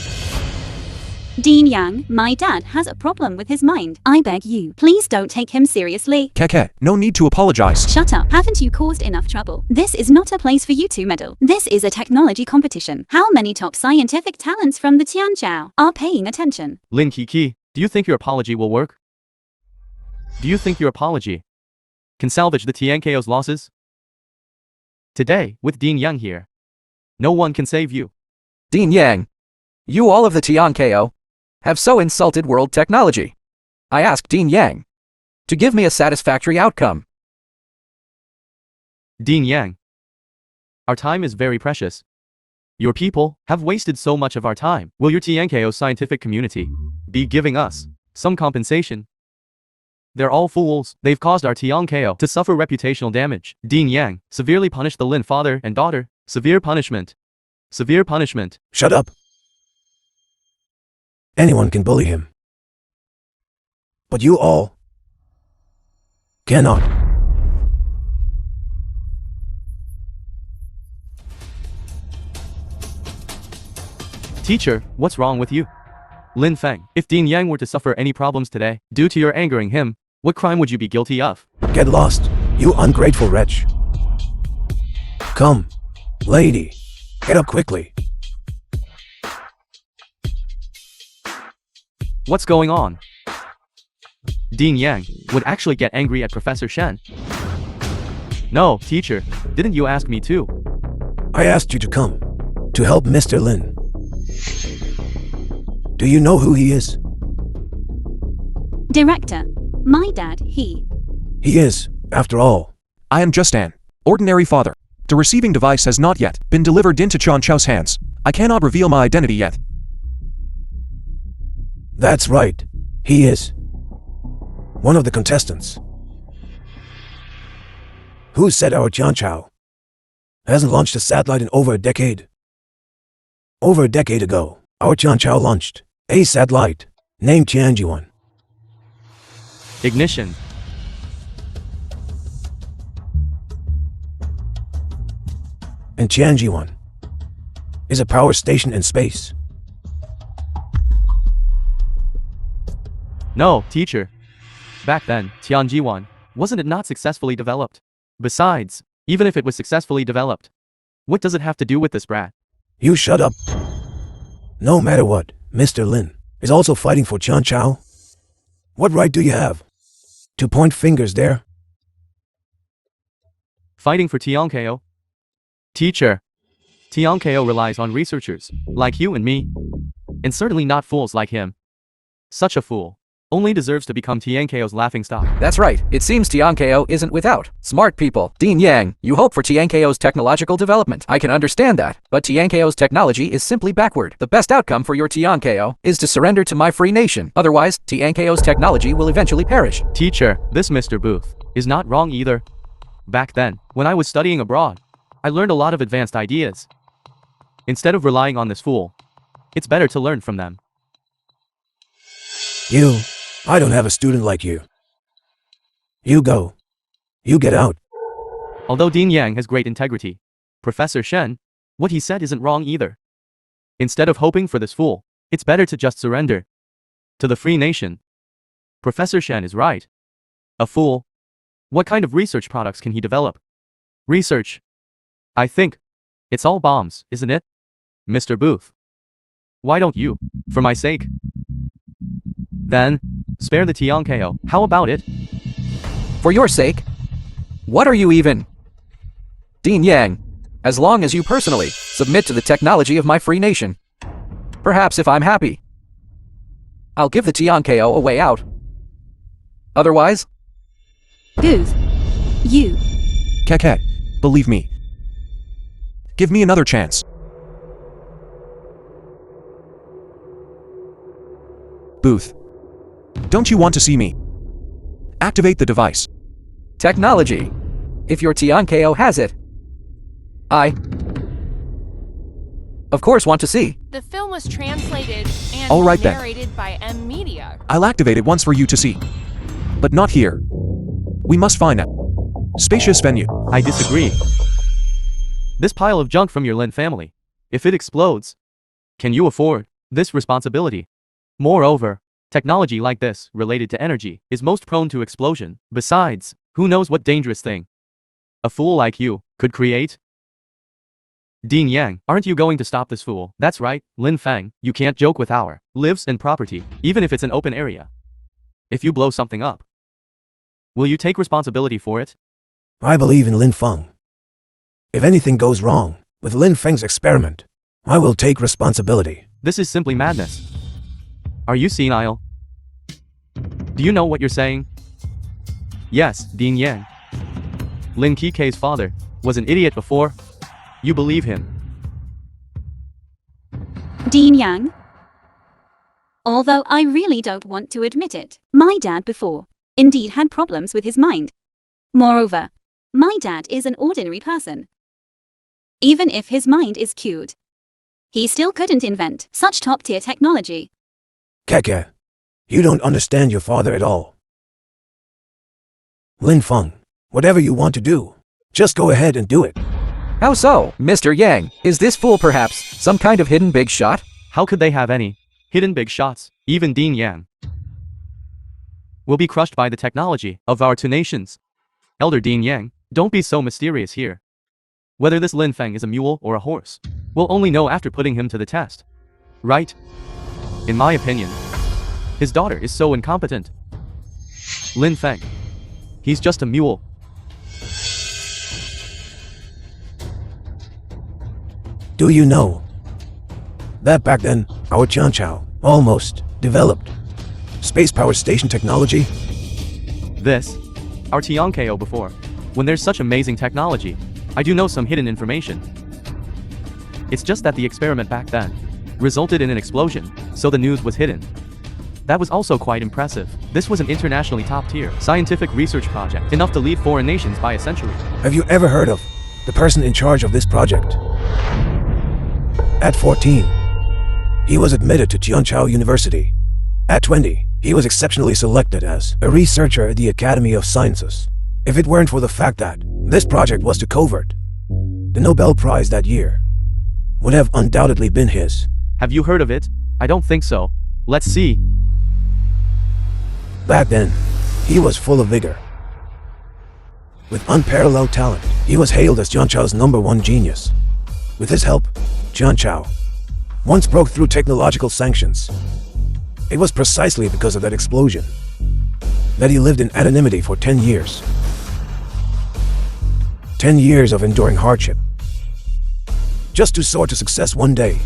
Dean Yang, my dad has a problem with his mind. I beg you, please don't take him seriously. Keke, no need to apologize. Shut up. Haven't you caused enough trouble? This is not a place for you to meddle. This is a technology competition. How many top scientific talents from the Tianchao are paying attention? Lin Kiki, do you think your apology will work? Do you think your apology can salvage the TNKO's losses? Today, with Dean Yang here, no one can save you. Dean Yang, you all of the TNKO have so insulted world technology. I asked Dean Yang to give me a satisfactory outcome. Dean Yang, our time is very precious. Your people have wasted so much of our time. Will your TNKO scientific community be giving us some compensation? They're all fools. They've caused our TNKO to suffer reputational damage. Dean Yang, severely punish the Lin father and daughter. Severe punishment. Severe punishment. Shut up. Anyone can bully him. But you all cannot. Teacher, what's wrong with you? Lin Feng, if Dean Yang were to suffer any problems today, due to your angering him, what crime would you be guilty of? Get lost, you ungrateful wretch. Come, lady, get up quickly. What's going on? Dean Yang would actually get angry at Professor Shen. No, teacher, didn't you ask me to? I asked you to come, to help Mr. Lin. Do you know who he is? Director. My dad, he. He is, after all. I am just an ordinary father. The receiving device has not yet been delivered into Chan Chao's hands. I cannot reveal my identity yet. That's right. He is. One of the contestants. Who said our Chan Chao hasn't launched a satellite in over a decade? Over a decade ago, our Chan Chao launched a satellite named Tianji-1. Ignition. And Tianji-1 is a power station in space. No, teacher. Back then, Tianji-1, wasn't it not successfully developed? Besides, even if it was successfully developed, what does it have to do with this brat? You shut up. No matter what, Mr. Lin is also fighting for Chan Chao. What right do you have to point fingers there? Fighting for Tiankeo? Teacher, Tiankeo relies on researchers, like you and me, and certainly not fools like him. Such a fool only deserves to become Tiankeo's laughingstock. That's right. It seems Tiankeo isn't without smart people. Dean Yang, you hope for Tiankeo's technological development. I can understand that, but Tiankeo's technology is simply backward. The best outcome for your Tiankeo is to surrender to my free nation. Otherwise, Tiankeo's technology will eventually perish. Teacher, this Mr. Booth is not wrong either. Back then, when I was studying abroad, I learned a lot of advanced ideas. Instead of relying on this fool, it's better to learn from them. I don't have a student like you. You go. You get out. Although Dean Yang has great integrity, Professor Shen, what he said isn't wrong either. Instead of hoping for this fool, it's better to just surrender to the free nation. Professor Shen is right. A fool. What kind of research products can he develop? Research. I think it's all bombs, isn't it? Mr. Booth. Why don't you, for my sake? Then, spare the Tiankeo. How about it? For your sake? What are you even? Dean Yang, as long as you personally submit to the technology of my free nation. Perhaps if I'm happy, I'll give the Tiankeo a way out. Otherwise? Booth. You. Keke, believe me. Give me another chance. Booth. Don't you want to see me? Activate the device. Technology. If your Tiankeo has it, I, of course, want to see. The film was translated and All right, then. narrated by M Media. I'll activate it once for you to see. But not here. We must find a spacious venue. I disagree. This pile of junk from your Lin family, if it explodes, can you afford this responsibility? Moreover, technology like this, related to energy, is most prone to explosion. Besides, who knows what dangerous thing a fool like you could create? Dean Yang, aren't you going to stop this fool? That's right, Lin Feng, you can't joke with our lives and property, even if it's an open area. If you blow something up, will you take responsibility for it? I believe in Lin Feng. If anything goes wrong with Lin Feng's experiment, I will take responsibility. This is simply madness. Are you senile? Do you know what you're saying? Yes, Dean Yang. Lin Kike's father was an idiot before. You believe him. Dean Yang. Although I really don't want to admit it, my dad before indeed had problems with his mind. Moreover, my dad is an ordinary person. Even if his mind is cured, he still couldn't invent such top-tier technology. Keke, you don't understand your father at all. Lin Feng, whatever you want to do, just go ahead and do it. How so, Mr. Yang? Is this fool perhaps some kind of hidden big shot? How could they have any hidden big shots? Even Dean Yang will be crushed by the technology of our two nations. Elder Dean Yang, don't be so mysterious here. Whether this Lin Feng is a mule or a horse, we'll only know after putting him to the test. Right? In my opinion, his daughter is so incompetent. Lin Feng, he's just a mule. Do you know that back then, our Chan Chao almost developed Space power station technology? This, our Tianko before. When there's such amazing technology, I do know some hidden information. It's just that the experiment back then resulted in an explosion, so the news was hidden. That was also quite impressive. This was an internationally top-tier scientific research project, enough to lead foreign nations by a century. Have you ever heard of the person in charge of this project? At 14, he was admitted to Tianchao University. At 20, he was exceptionally selected as a researcher at the Academy of Sciences. If it weren't for the fact that this project was too covert, the Nobel Prize that year would have undoubtedly been his. Have you heard of it? I don't think so. Let's see. Back then, he was full of vigor. With unparalleled talent, he was hailed as Tianchao's #1 genius. With his help, Tianchao once broke through technological sanctions. It was precisely because of that explosion that he lived in anonymity for 10 years. 10 years of enduring hardship, just to soar to success one day.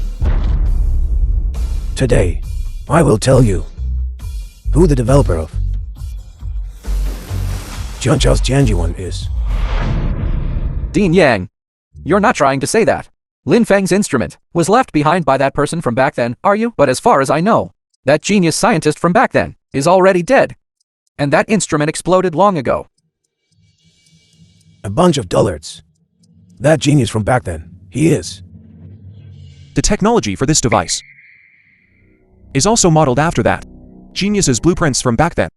Today, I will tell you who the developer of Tianchao's Tianjiwan is. Dean Yang, you're not trying to say that Lin Feng's instrument was left behind by that person from back then, are you? But as far as I know, that genius scientist from back then is already dead. And that instrument exploded long ago. A bunch of dullards. That genius from back then, he is. The technology for this device is also modeled after that genius's blueprints from back then.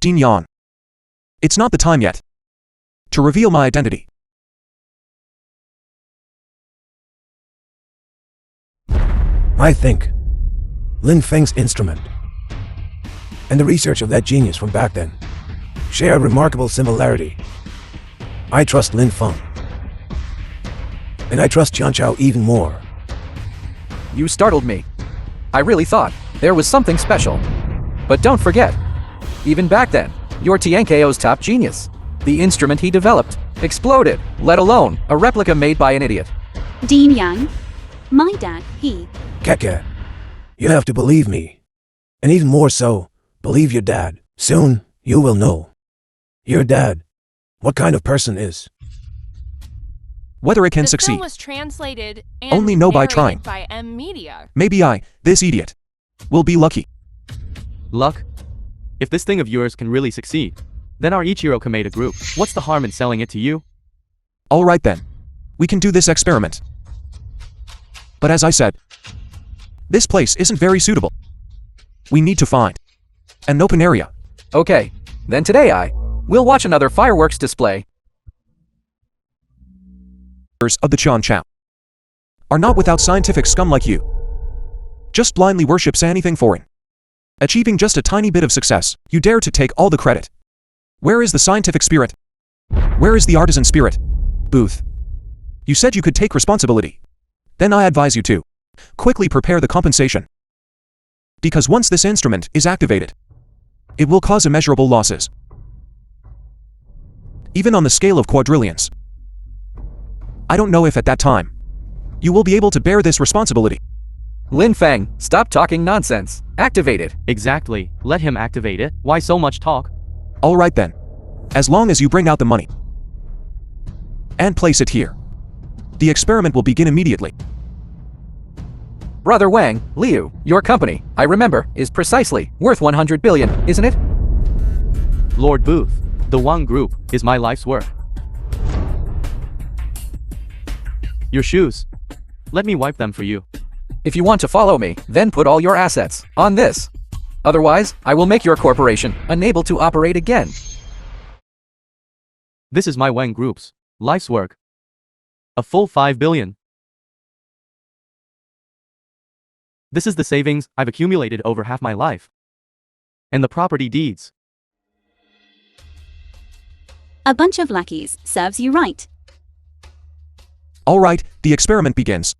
Dean Yan, it's not the time yet to reveal my identity. I think Lin Feng's instrument and the research of that genius from back then share a remarkable similarity. I trust Lin Feng. And I trust Tianchao even more. You startled me. I really thought there was something special. But don't forget, even back then, you're Tianko's top genius. The instrument he developed exploded, let alone a replica made by an idiot. Dean Yang. My dad, he. Keke, you have to believe me. And even more so, believe your dad. Soon, you will know. Your dad, what kind of person is. Whether it can The succeed, film was translated and Only know by narrated trying. by M Media. maybe I, this idiot, will be lucky. Luck? If this thing of yours can really succeed, then our Ichiro Kameda group, what's the harm in selling it to you? Alright then. We can do this experiment. But as I said, this place isn't very suitable. We need to find an open area. Okay, then today we'll watch another fireworks display. Of the Tianchao are not without scientific scum like you. Just blindly worships anything foreign. Achieving just a tiny bit of success, you dare to take all the credit. Where is the scientific spirit? Where is the artisan spirit? Booth. You said you could take responsibility. Then I advise you to quickly prepare the compensation. Because once this instrument is activated, it will cause immeasurable losses. Even on the scale of quadrillions. I don't know if at that time, you will be able to bear this responsibility. Lin Feng, stop talking nonsense. Activate it. Exactly. Let him activate it. Why so much talk? Alright then. As long as you bring out the money and place it here, the experiment will begin immediately. Brother Wang, Liu, your company, I remember, is precisely worth 100 billion, isn't it? Lord Booth, the Wang Group is my life's work. Your shoes. Let me wipe them for you. If you want to follow me, then put all your assets on this. Otherwise, I will make your corporation unable to operate again. This is my Wang Group's life's work. A full 5 billion. This is the savings I've accumulated over half my life. And the property deeds. A bunch of lackeys serves you right. Alright, the experiment begins.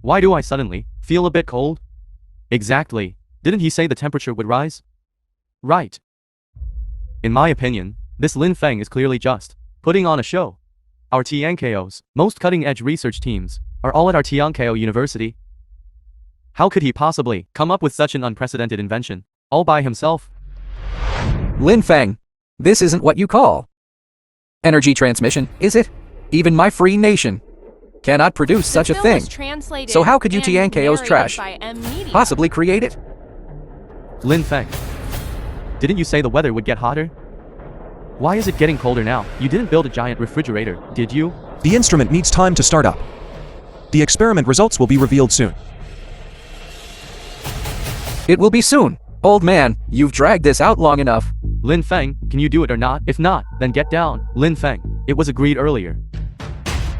Why do I suddenly feel a bit cold? Exactly. Didn't he say the temperature would rise? Right. In my opinion, this Lin Feng is clearly just putting on a show. Our Tianko's most cutting-edge research teams are all at our Tianko University. How could he possibly come up with such an unprecedented invention, all by himself? Lin Feng, this isn't what you call energy transmission, is it? Even my free nation cannot produce such a The film thing. was translated So how could you and Tianko's narrated trash by M Media. possibly create it? Lin Feng, didn't you say the weather would get hotter? Why is it getting colder now? You didn't build a giant refrigerator, did you? The instrument needs time to start up. The experiment results will be revealed soon. It will be soon. Old man, you've dragged this out long enough. Lin Feng, can you do it or not? If not, then get down. Lin Feng, it was agreed earlier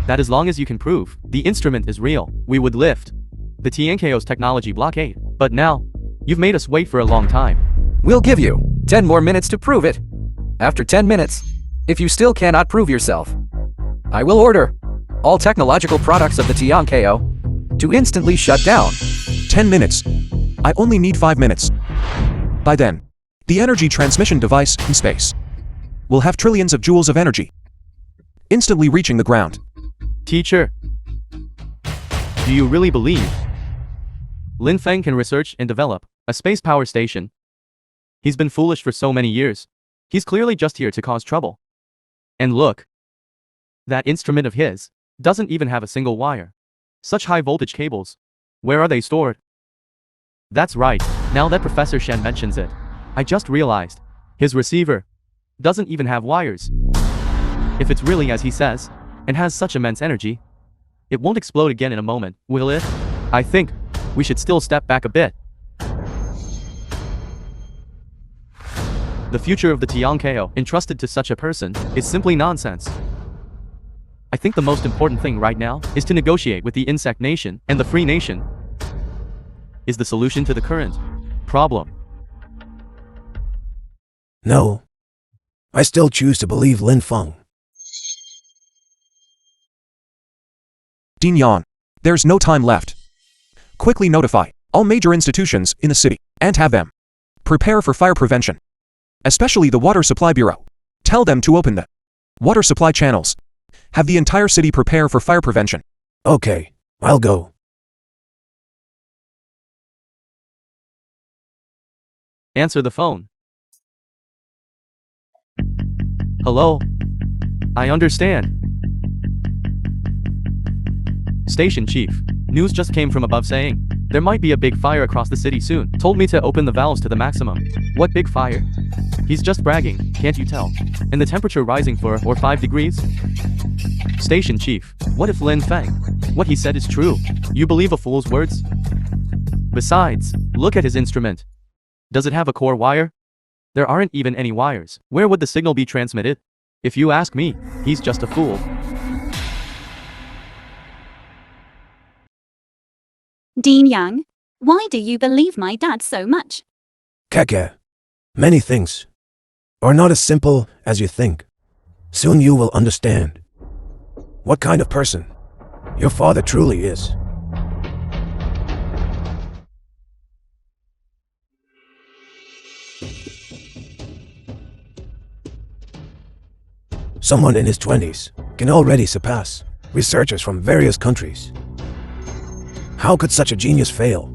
that as long as you can prove the instrument is real, we would lift the Tianko's technology blockade. But now, you've made us wait for a long time. We'll give you 10 more minutes to prove it. After 10 minutes, if you still cannot prove yourself, I will order all technological products of the Tianko to instantly shut down. 10 minutes. I only need 5 minutes. By then, the energy transmission device in space will have trillions of joules of energy, instantly reaching the ground. Teacher, do you really believe Lin Feng can research and develop a space power station? He's been foolish for so many years. He's clearly just here to cause trouble. And look, that instrument of his doesn't even have a single wire. Such high voltage cables, where are they stored? That's right, now that Professor Shen mentions it, I just realized, his receiver doesn't even have wires. If it's really as he says, and has such immense energy, it won't explode again in a moment, will it? I think we should still step back a bit. The future of the Tianko entrusted to such a person is simply nonsense. I think the most important thing right now is to negotiate with the insect nation, and the free nation is the solution to the current problem. No. I still choose to believe Lin Feng. Dean Yan, there's no time left. Quickly notify all major institutions in the city and have them prepare for fire prevention, especially the Water Supply Bureau. Tell them to open the water supply channels. Have the entire city prepare for fire prevention. Okay, I'll go. Answer the phone. Hello? I understand. Station chief. News just came from above saying there might be a big fire across the city soon. Told me to open the valves to the maximum. What big fire? He's just bragging, can't you tell? And the temperature rising 4 or 5 degrees? Station chief. What if Lin Feng, what he said is true? You believe a fool's words? Besides, look at his instrument. Does it have a core wire? There aren't even any wires. Where would the signal be transmitted? If you ask me, he's just a fool. Dean Yang, why do you believe my dad so much? Keke. Many things are not as simple as you think. Soon you will understand what kind of person your father truly is. Someone in his 20s can already surpass researchers from various countries. How could such a genius fail?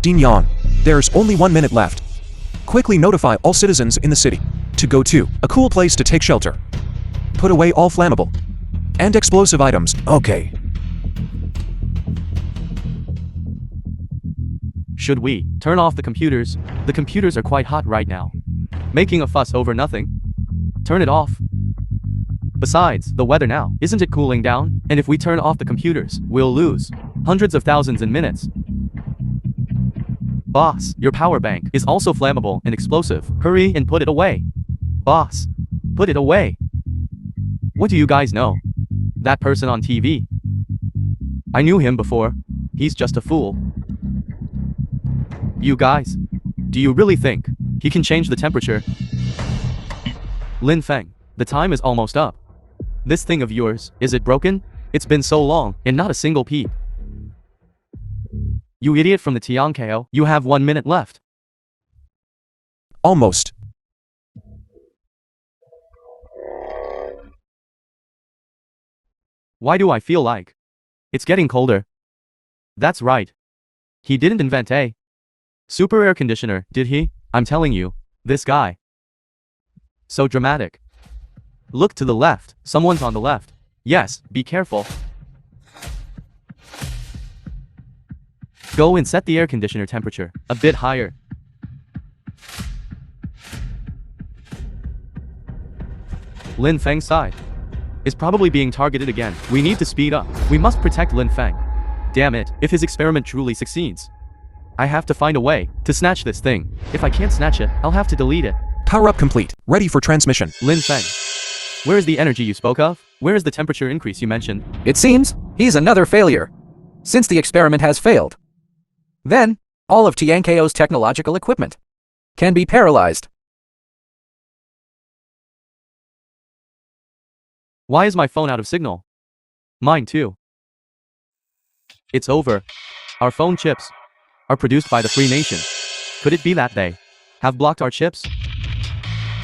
Dean Yan, there's only 1 minute left. Quickly notify all citizens in the city to go to a cool place to take shelter. Put away all flammable and explosive items. Okay. Should we turn off the computers? The computers are quite hot right now. Making a fuss over nothing. Turn it off. Besides, the weather now, isn't it cooling down? And if we turn off the computers, we'll lose hundreds of thousands in minutes. Boss, your power bank is also flammable and explosive. Hurry and put it away. Boss, put it away. What do you guys know? That person on TV. I knew him before. He's just a fool. You guys, do you really think he can change the temperature? Lin Feng, the time is almost up. This thing of yours, is it broken? It's been so long, and not a single peep. You idiot from the Tiankeo, you have 1 minute left. Almost. Why do I feel like it's getting colder? That's right. He didn't invent a super air conditioner, did he? I'm telling you, this guy. So dramatic. Look to the left, someone's on the left. Yes, be careful. Go and set the air conditioner temperature a bit higher. Lin Feng's side is probably being targeted again. We need to speed up. We must protect Lin Feng. Damn it, if his experiment truly succeeds, I have to find a way to snatch this thing. If I can't snatch it, I'll have to delete it. Power up complete. Ready for transmission. Lin Feng, where is the energy you spoke of? Where is the temperature increase you mentioned? It seems he's another failure. Since the experiment has failed, then all of Tiankeo's technological equipment can be paralyzed. Why is my phone out of signal? Mine too. It's over. Our phone chips are produced by the Free Nation. Could it be that they have blocked our chips?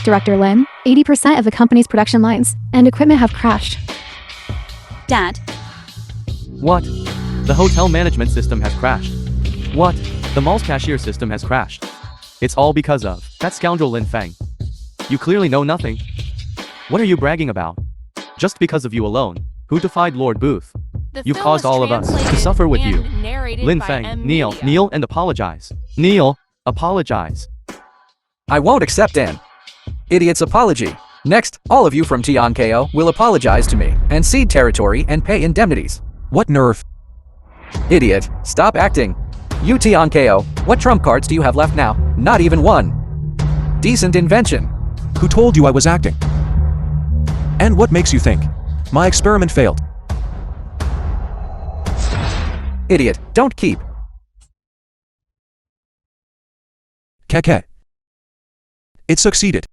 Director Lin, 80% of the company's production lines and equipment have crashed. Dad, What? The hotel management system has crashed. What? The mall's cashier system has crashed. It's all because of that scoundrel Lin Feng. You clearly know nothing. What are you bragging about? Just because of you alone, who defied Lord Booth. The You've film caused was all of us to translated suffer with you. and narrated Lin by Feng, M. kneel, Media. kneel and apologize. Kneel, apologize. I won't accept an idiot's apology. Next, all of you from Tiankeo will apologize to me and cede territory and pay indemnities. What nerve? Idiot, stop acting. You Tiankeo, what trump cards do you have left now? Not even one. Decent invention. Who told you I was acting? And what makes you think my experiment failed? Idiot, don't keep. Keke. It succeeded.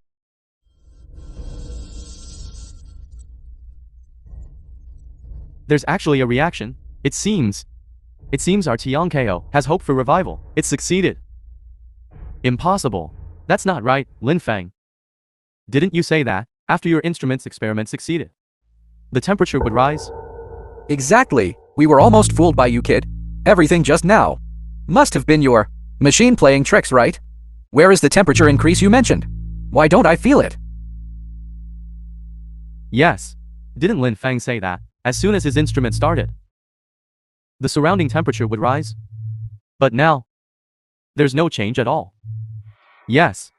There's actually a reaction. It seems our Tiankeo has hope for revival. It succeeded. Impossible. That's not right, Lin Feng. Didn't you say that, after your instrument's experiment succeeded, the temperature would rise? Exactly. We were almost fooled by you, kid. Everything just now must have been your machine playing tricks, right? Where is the temperature increase you mentioned? Why don't I feel it? Yes. Didn't Lin Feng say that, as soon as his instrument started, the surrounding temperature would rise? But now, there's no change at all. Yes.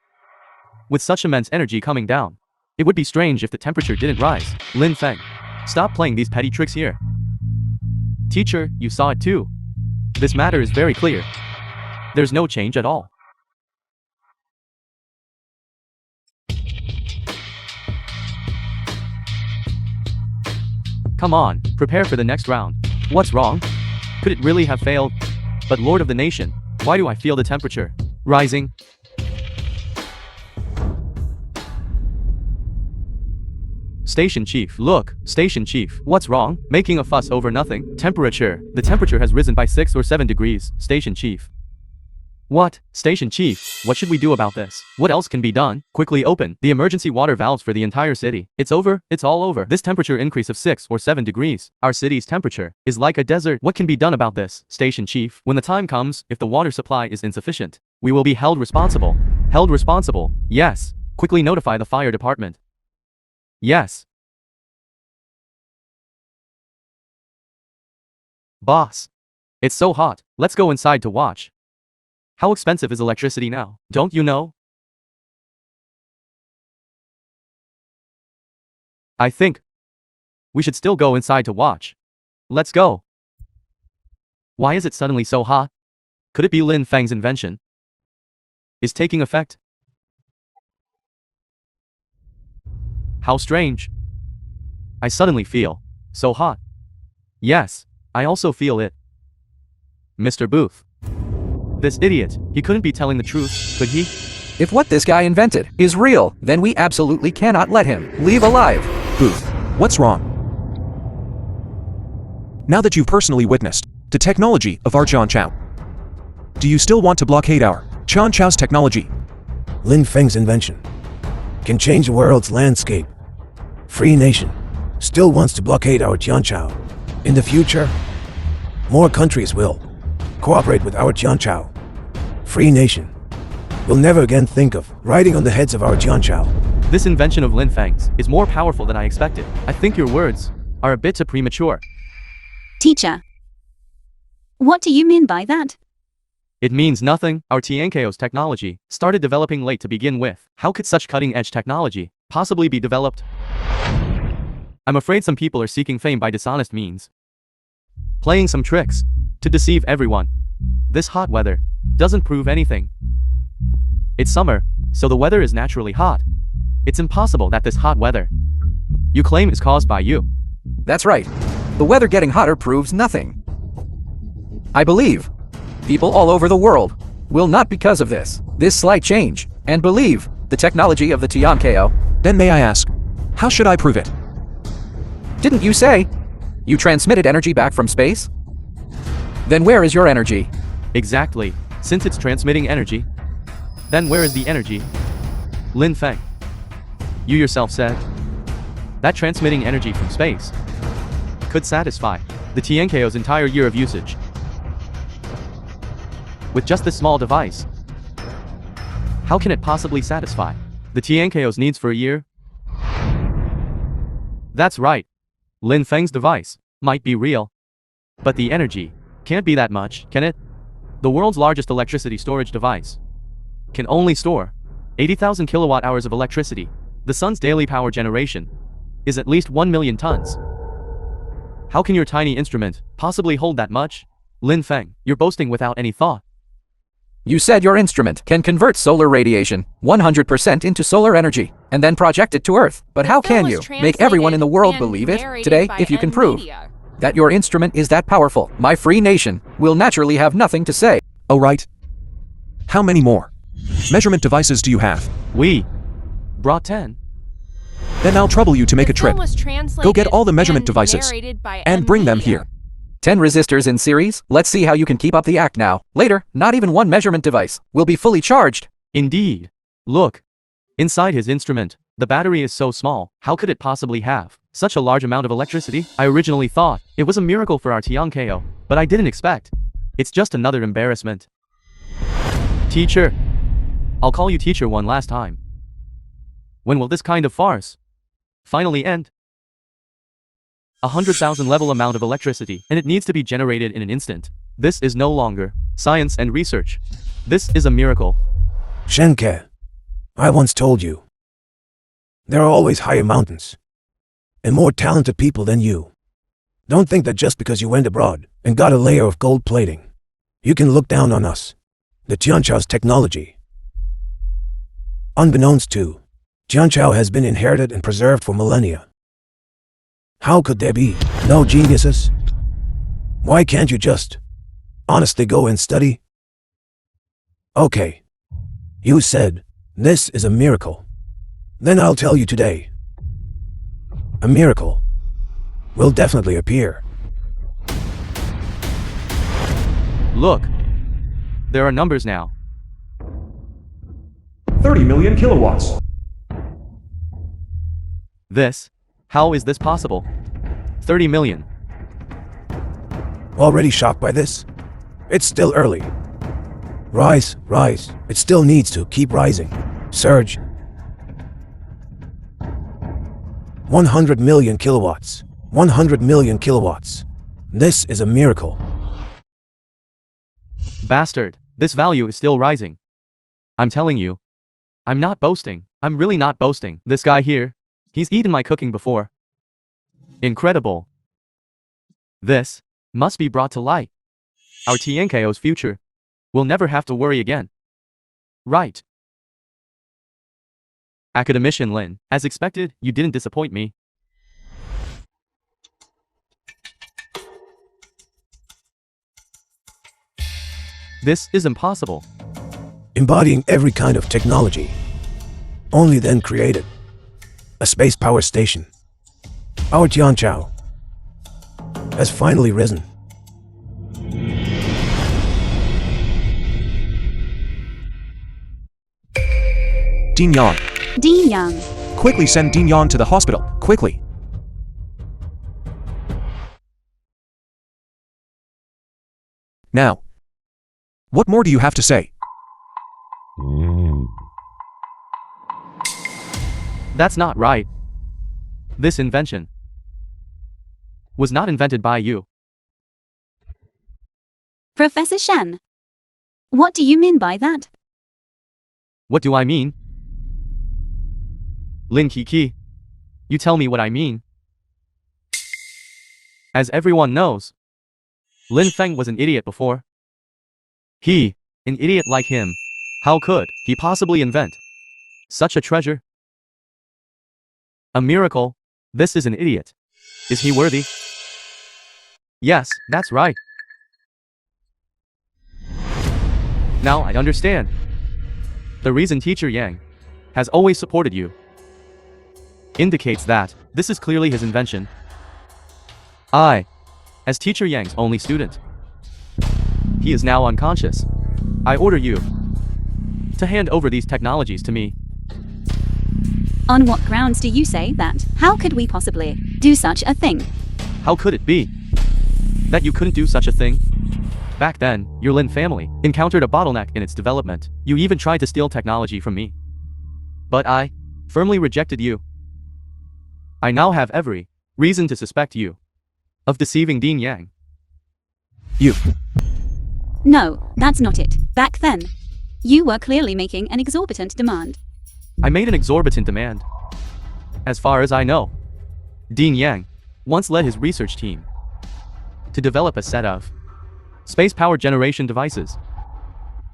With such immense energy coming down, it would be strange if the temperature didn't rise. Lin Feng, stop playing these petty tricks here. Teacher, you saw it too. This matter is very clear. There's no change at all. Come on, prepare for the next round. What's wrong? Could it really have failed? But Lord of the Nation, why do I feel the temperature rising? Station Chief, look, Station Chief, what's wrong? Making a fuss over nothing. The temperature has risen by 6 or 7 degrees, Station Chief. What? Station Chief, what should we do about this? What else can be done? Quickly open the emergency water valves for the entire city. It's over, it's all over. This temperature increase of 6 or 7 degrees. Our city's temperature is like a desert. What can be done about this? Station Chief, when the time comes, if the water supply is insufficient, we will be held responsible. Held responsible, yes. Quickly notify the fire department. Yes. Boss. It's so hot. Let's go inside to watch. How expensive is electricity now? Don't you know? I think we should still go inside to watch. Let's go. Why is it suddenly so hot? Could it be Lin Feng's invention is taking effect? How strange. I suddenly feel so hot. Yes, I also feel it. Mr. Booth. This idiot, he couldn't be telling the truth, could he? If what this guy invented is real, then we absolutely cannot let him leave alive. Booth, what's wrong? Now that you've personally witnessed the technology of our John Chow, Do you still want to blockade our Qian Chao's technology? Lin Feng's invention can change the world's landscape. Free Nation still wants to blockade our Tianchao. In the future, more countries will cooperate with our Tianchao. Free Nation will never again think of riding on the heads of our Tianchao. This invention of Lin Feng's is more powerful than I expected. I think your words are a bit too premature. Teacher. What do you mean by that? It means nothing. Our Tiankeo's technology started developing late to begin with. How could such cutting-edge technology possibly be developed? I'm afraid some people are seeking fame by dishonest means, playing some tricks to deceive everyone. This hot weather doesn't prove anything. It's summer, so the weather is naturally hot. It's impossible that this hot weather you claim is caused by you. That's right. The weather getting hotter proves nothing. I believe people all over the world will not because of this slight change, and believe the technology of the Tiankeo. Then may I ask, how should I prove it? Didn't you say you transmitted energy back from space? Then where is your energy? Exactly. Since it's transmitting energy, then where is the energy? Lin Feng, you yourself said that transmitting energy from space could satisfy the Tiankeo's entire year of usage. With just this small device, how can it possibly satisfy the Tiankeo's needs for a year? That's right. Lin Feng's device might be real, but the energy can't be that much, can it? The world's largest electricity storage device can only store 80,000 kilowatt hours of electricity. The sun's daily power generation is at least 1 million tons. How can your tiny instrument possibly hold that much? Lin Feng, you're boasting without any thought. You said your instrument can convert solar radiation 100% into solar energy and then project it to Earth. But how can you make everyone in the world believe it today if you can prove that your instrument is that powerful? My Free Nation will naturally have nothing to say. Oh right. How many more measurement devices do you have? We brought 10. Then I'll trouble you to make a trip. Go get all the measurement and devices narrated by and M. bring them Media. here. 10 resistors in series? Let's see how you can keep up the act now. Later, not even one measurement device will be fully charged. Indeed. Look. Inside his instrument, the battery is so small. How could it possibly have such a large amount of electricity? I originally thought it was a miracle for our Tiankeo, but I didn't expect. It's just another embarrassment. Teacher. I'll call you teacher one last time. When will this kind of farce finally end? 100,000 level amount of electricity, and it needs to be generated in an instant. This is no longer science and research. This is a miracle. Shenke, I once told you, there are always higher mountains and more talented people than you. Don't think that just because you went abroad and got a layer of gold plating, you can look down on us, the Tianchao's technology. Unbeknownst to, Tianchao has been inherited and preserved for millennia. How could there be no geniuses? Why can't you just honestly go and study? Okay. You said this is a miracle. Then I'll tell you today. A miracle will definitely appear. Look. There are numbers now. 30 million kilowatts. How is this possible? 30 million. Already shocked by this? It's still early. Rise, rise. It still needs to keep rising. Surge. 100 million kilowatts. 100 million kilowatts. This is a miracle. Bastard, this value is still rising. I'm telling you. I'm not boasting. I'm really not boasting. This guy here, he's eaten my cooking before. Incredible. This must be brought to light. Our Tiankeo's future will never have to worry again. Right. Academician Lin, as expected, you didn't disappoint me. This is impossible. Embodying every kind of technology. Only then created a space power station. Our Tianchao has finally risen. Dean Yang. Dean Yang. Quickly send Dean Yang to the hospital, quickly. Now. What more do you have to say? That's not right. This invention was not invented by you. Professor Shen. What do you mean by that? What do I mean? Lin Kiki, you tell me what I mean. As everyone knows, Lin Feng was an idiot before. An idiot like him, how could he possibly invent such a treasure? A miracle. This is an idiot. Is he worthy? Yes, that's right. Now I understand. The reason Teacher Yang has always supported you indicates that this is clearly his invention. I, as Teacher Yang's only student, he is now unconscious. I order you to hand over these technologies to me. On what grounds do you say that? How could we possibly do such a thing? How could it be that you couldn't do such a thing? Back then, your Lin family encountered a bottleneck in its development. You even tried to steal technology from me. But I firmly rejected you. I now have every reason to suspect you of deceiving Dean Yang. You. No, that's not it. Back then, you were clearly making an exorbitant demand. I made an exorbitant demand. As far as I know, Dean Yang once led his research team to develop a set of space power generation devices.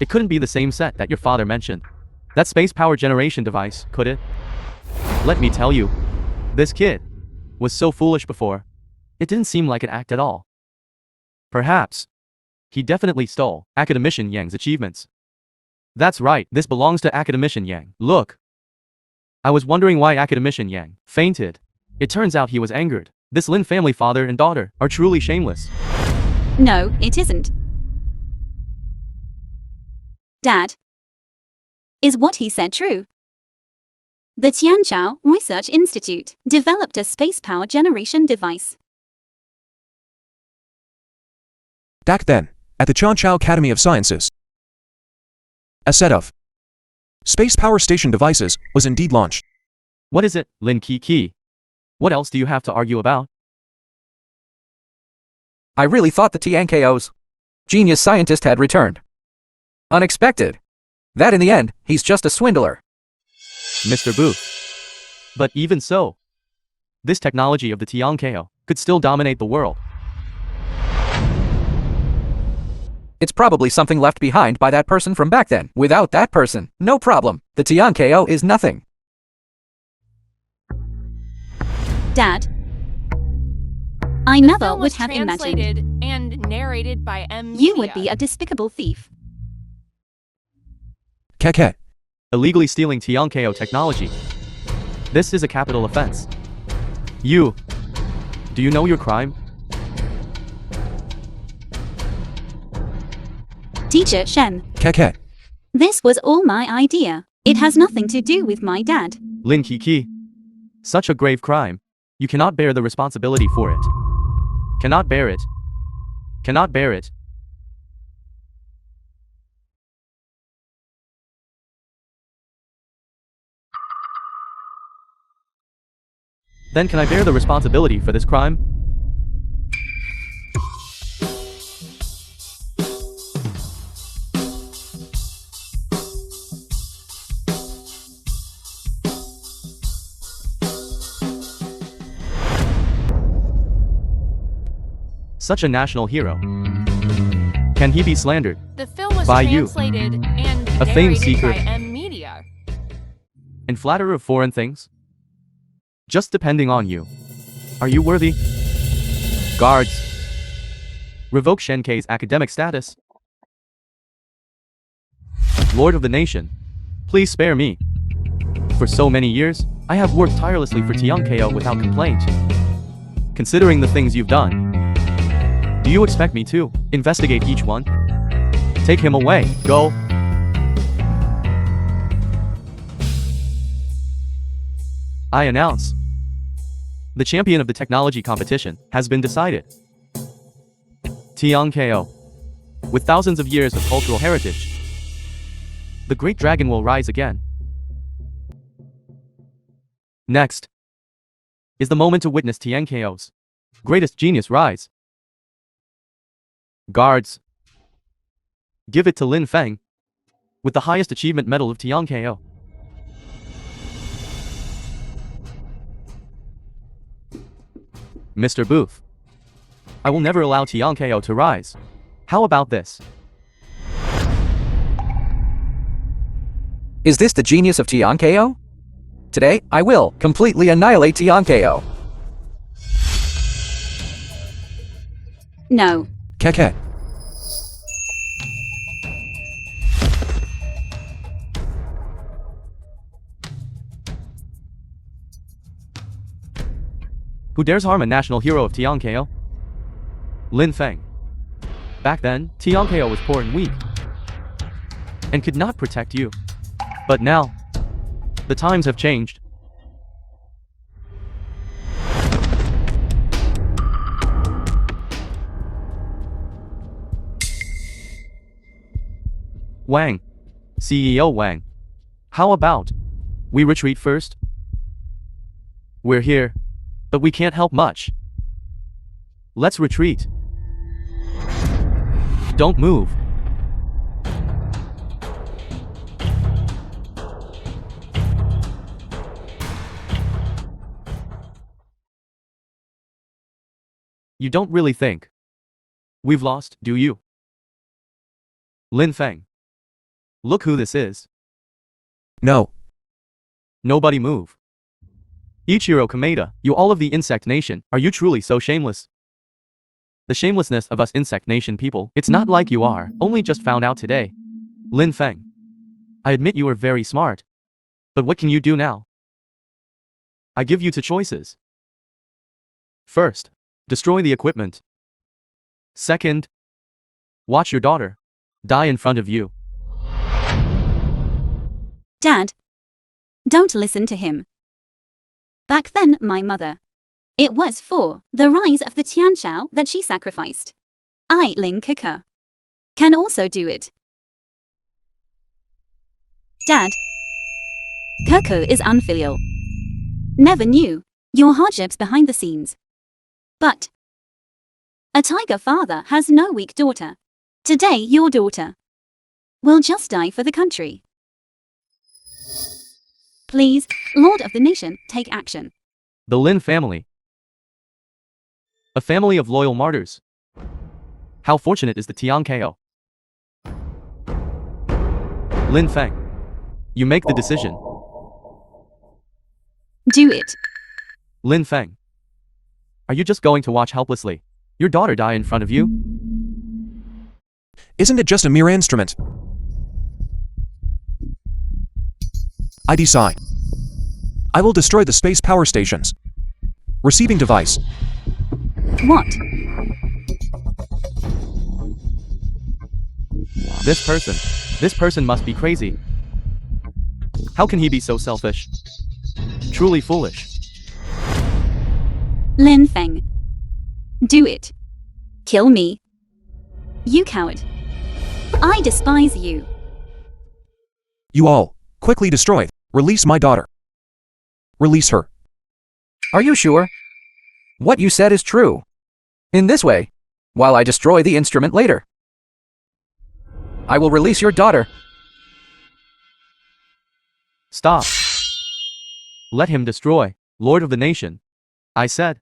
It couldn't be the same set that your father mentioned. That space power generation device, could it? Let me tell you, this kid was so foolish before. It didn't seem like an act at all. Perhaps he definitely stole Academician Yang's achievements. That's right, this belongs to Academician Yang. Look. I was wondering why Academician Yang fainted. It turns out he was angered. This Lin family father and daughter are truly shameless. No, it isn't. Dad. Is what he said true? The Tianchao Research Institute developed a space power generation device. Back then, at the Chanchao Academy of Sciences, a set of space power station devices was indeed launched. What is it, Lin Kiki? What else do you have to argue about? I really thought the TNKO's genius scientist had returned. Unexpected. That in the end, he's just a swindler. Mr. Booth. But even so, this technology of the TNKO could still dominate the world. It's probably something left behind by that person from back then. Without that person, no problem. The TNKO is nothing. Dad. I The never film would was have imagined translated and narrated by M. you would Media. be a despicable thief. Keke. Illegally stealing TNKO technology. This is a capital offense. Do you know your crime? Teacher Shen. Keke. This was all my idea. It has nothing to do with my dad. Lin Kiki. Such a grave crime. You cannot bear the responsibility for it. Cannot bear it. Cannot bear it. Then can I bear the responsibility for this crime? Such a national hero. Can he be slandered? The film was by you, translated and a fame narrated seeker, by M. Media. and flatterer of foreign things? Just depending on you. Are you worthy? Guards. Revoke Shenkei's academic status. Lord of the nation. Please spare me. For so many years, I have worked tirelessly for TNKO without complaint. Considering the things you've done, do you expect me to investigate each one? Take him away. Go. I announce. The champion of the technology competition has been decided. Tian KO. With thousands of years of cultural heritage, the great dragon will rise again. Next is the moment to witness Tian KO's greatest genius rise. Guards, give it to Lin Feng with the highest achievement medal of Tian KO. Mr. Booth, I will never allow Tian KO to rise. How about this? Is this the genius of Tian KO? Today, I will completely annihilate Tian KO. No. Keke. Who dares harm a national hero of Tian KO? Lin Feng. Back then, Tian KO was poor and weak, and could not protect you. But now, the times have changed. Wang. CEO Wang. How about we retreat first? We're here, but we can't help much. Let's retreat. Don't move. You don't really think we've lost, do you? Lin Feng. Look who this is. No. Nobody move. Ichiro Kameda, you all of the insect nation, are you truly so shameless? The shamelessness of us insect nation people, it's not like you are, only just found out today. Lin Feng. I admit you are very smart. But what can you do now? I give you two choices. First, destroy the equipment. Second, watch your daughter die in front of you. Dad, don't listen to him. Back then, my mother. It was for the rise of the Tianshao that she sacrificed. I, Ling Keke, can also do it. Dad, Keke is unfilial. Never knew your hardships behind the scenes. But a tiger father has no weak daughter. Today, your daughter will just die for the country. Please, Lord of the Nation, take action. The Lin family. A family of loyal martyrs. How fortunate is the Tian KO. Lin Feng. You make the decision. Do it. Lin Feng. Are you just going to watch helplessly your daughter die in front of you? Isn't it just a mere instrument? I decide. I will destroy the space power stations. Receiving device. What? This person must be crazy. How can he be so selfish? Truly foolish. Lin Feng. Do it. Kill me. You coward. I despise you. You all, quickly destroy. Release my daughter. Release her. Are you sure? What you said is true. In this way, while I destroy the instrument later, I will release your daughter. Stop. Let him destroy, Lord of the Nation. I said.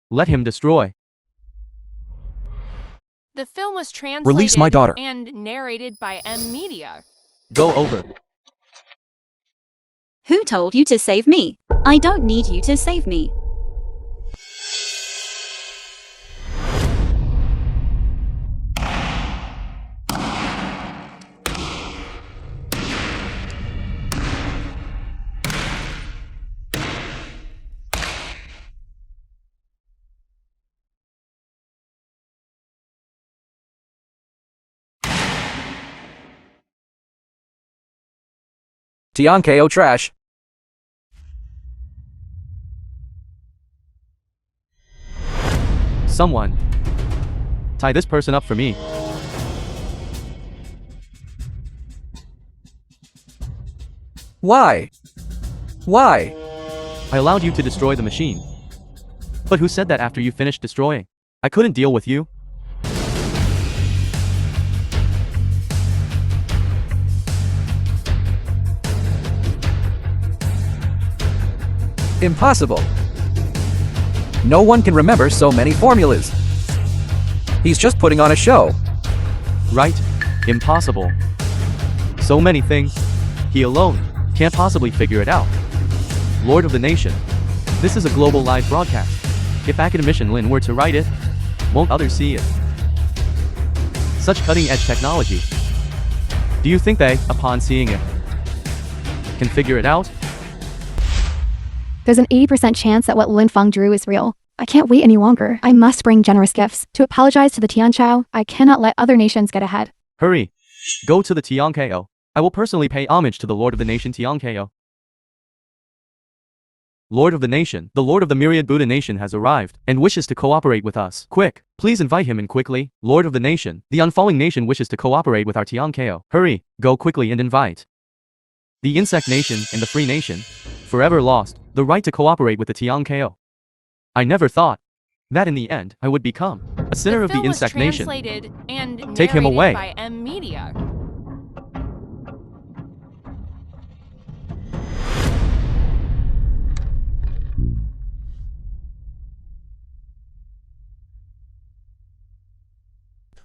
Let him destroy. The film was translated Release my daughter. and narrated by M Media. Go over. Who told you to save me? I don't need you to save me. Tian KO trash. Someone. Tie this person up for me. Why? Why? I allowed you to destroy the machine. But who said that after you finished destroying? I couldn't deal with you. Impossible. No one can remember so many formulas. He's just putting on a show. Right? Impossible. So many things. He alone can't possibly figure it out. Lord of the Nation. This is a global live broadcast. If academician Lin were to write it, won't others see it? Such cutting-edge technology. Do you think they, upon seeing it, can figure it out? There's an 80% chance that what Lin Feng drew is real. I can't wait any longer. I must bring generous gifts. To apologize to the Tianqiao, I cannot let other nations get ahead. Hurry. Go to the Tianqiao. I will personally pay homage to the Lord of the Nation Tianqiao. Lord of the Nation, the Lord of the myriad Buddha Nation has arrived, and wishes to cooperate with us. Quick, please invite him in quickly. Lord of the Nation, the unfalling nation wishes to cooperate with our Tianqiao. Hurry, go quickly and invite. The Insect Nation and the Free Nation, forever lost, the right to cooperate with the Tianqiao. I never thought that in the end I would become a sinner of the Insect Nation. Translated and Take him narrated away. by M Media.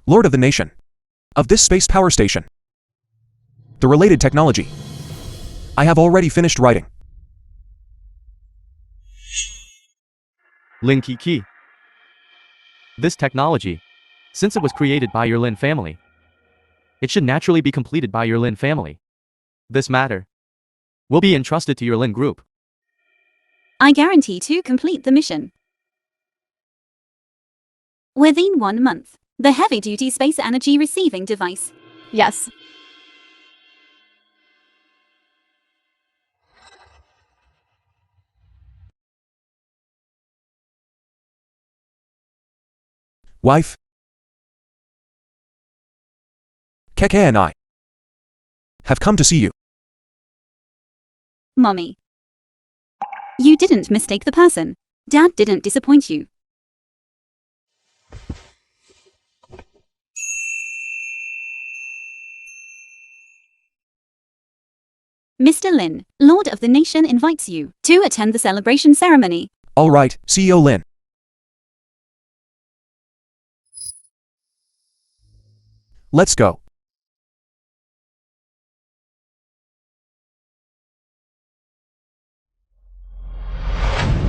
Lord of the Nation. Of this space power station. The related technology. I have already finished writing. Lin Kiki. This technology, since it was created by your Lin family, it should naturally be completed by your Lin family. This matter will be entrusted to your Lin group. I guarantee to complete the mission within 1 month. The heavy-duty space energy receiving device. Yes. Wife. Keke and I have come to see you. Mommy. You didn't mistake the person. Dad didn't disappoint you. Mr. Lin, Lord of the Nation invites you to attend the celebration ceremony. All right, CEO Lin. Let's go.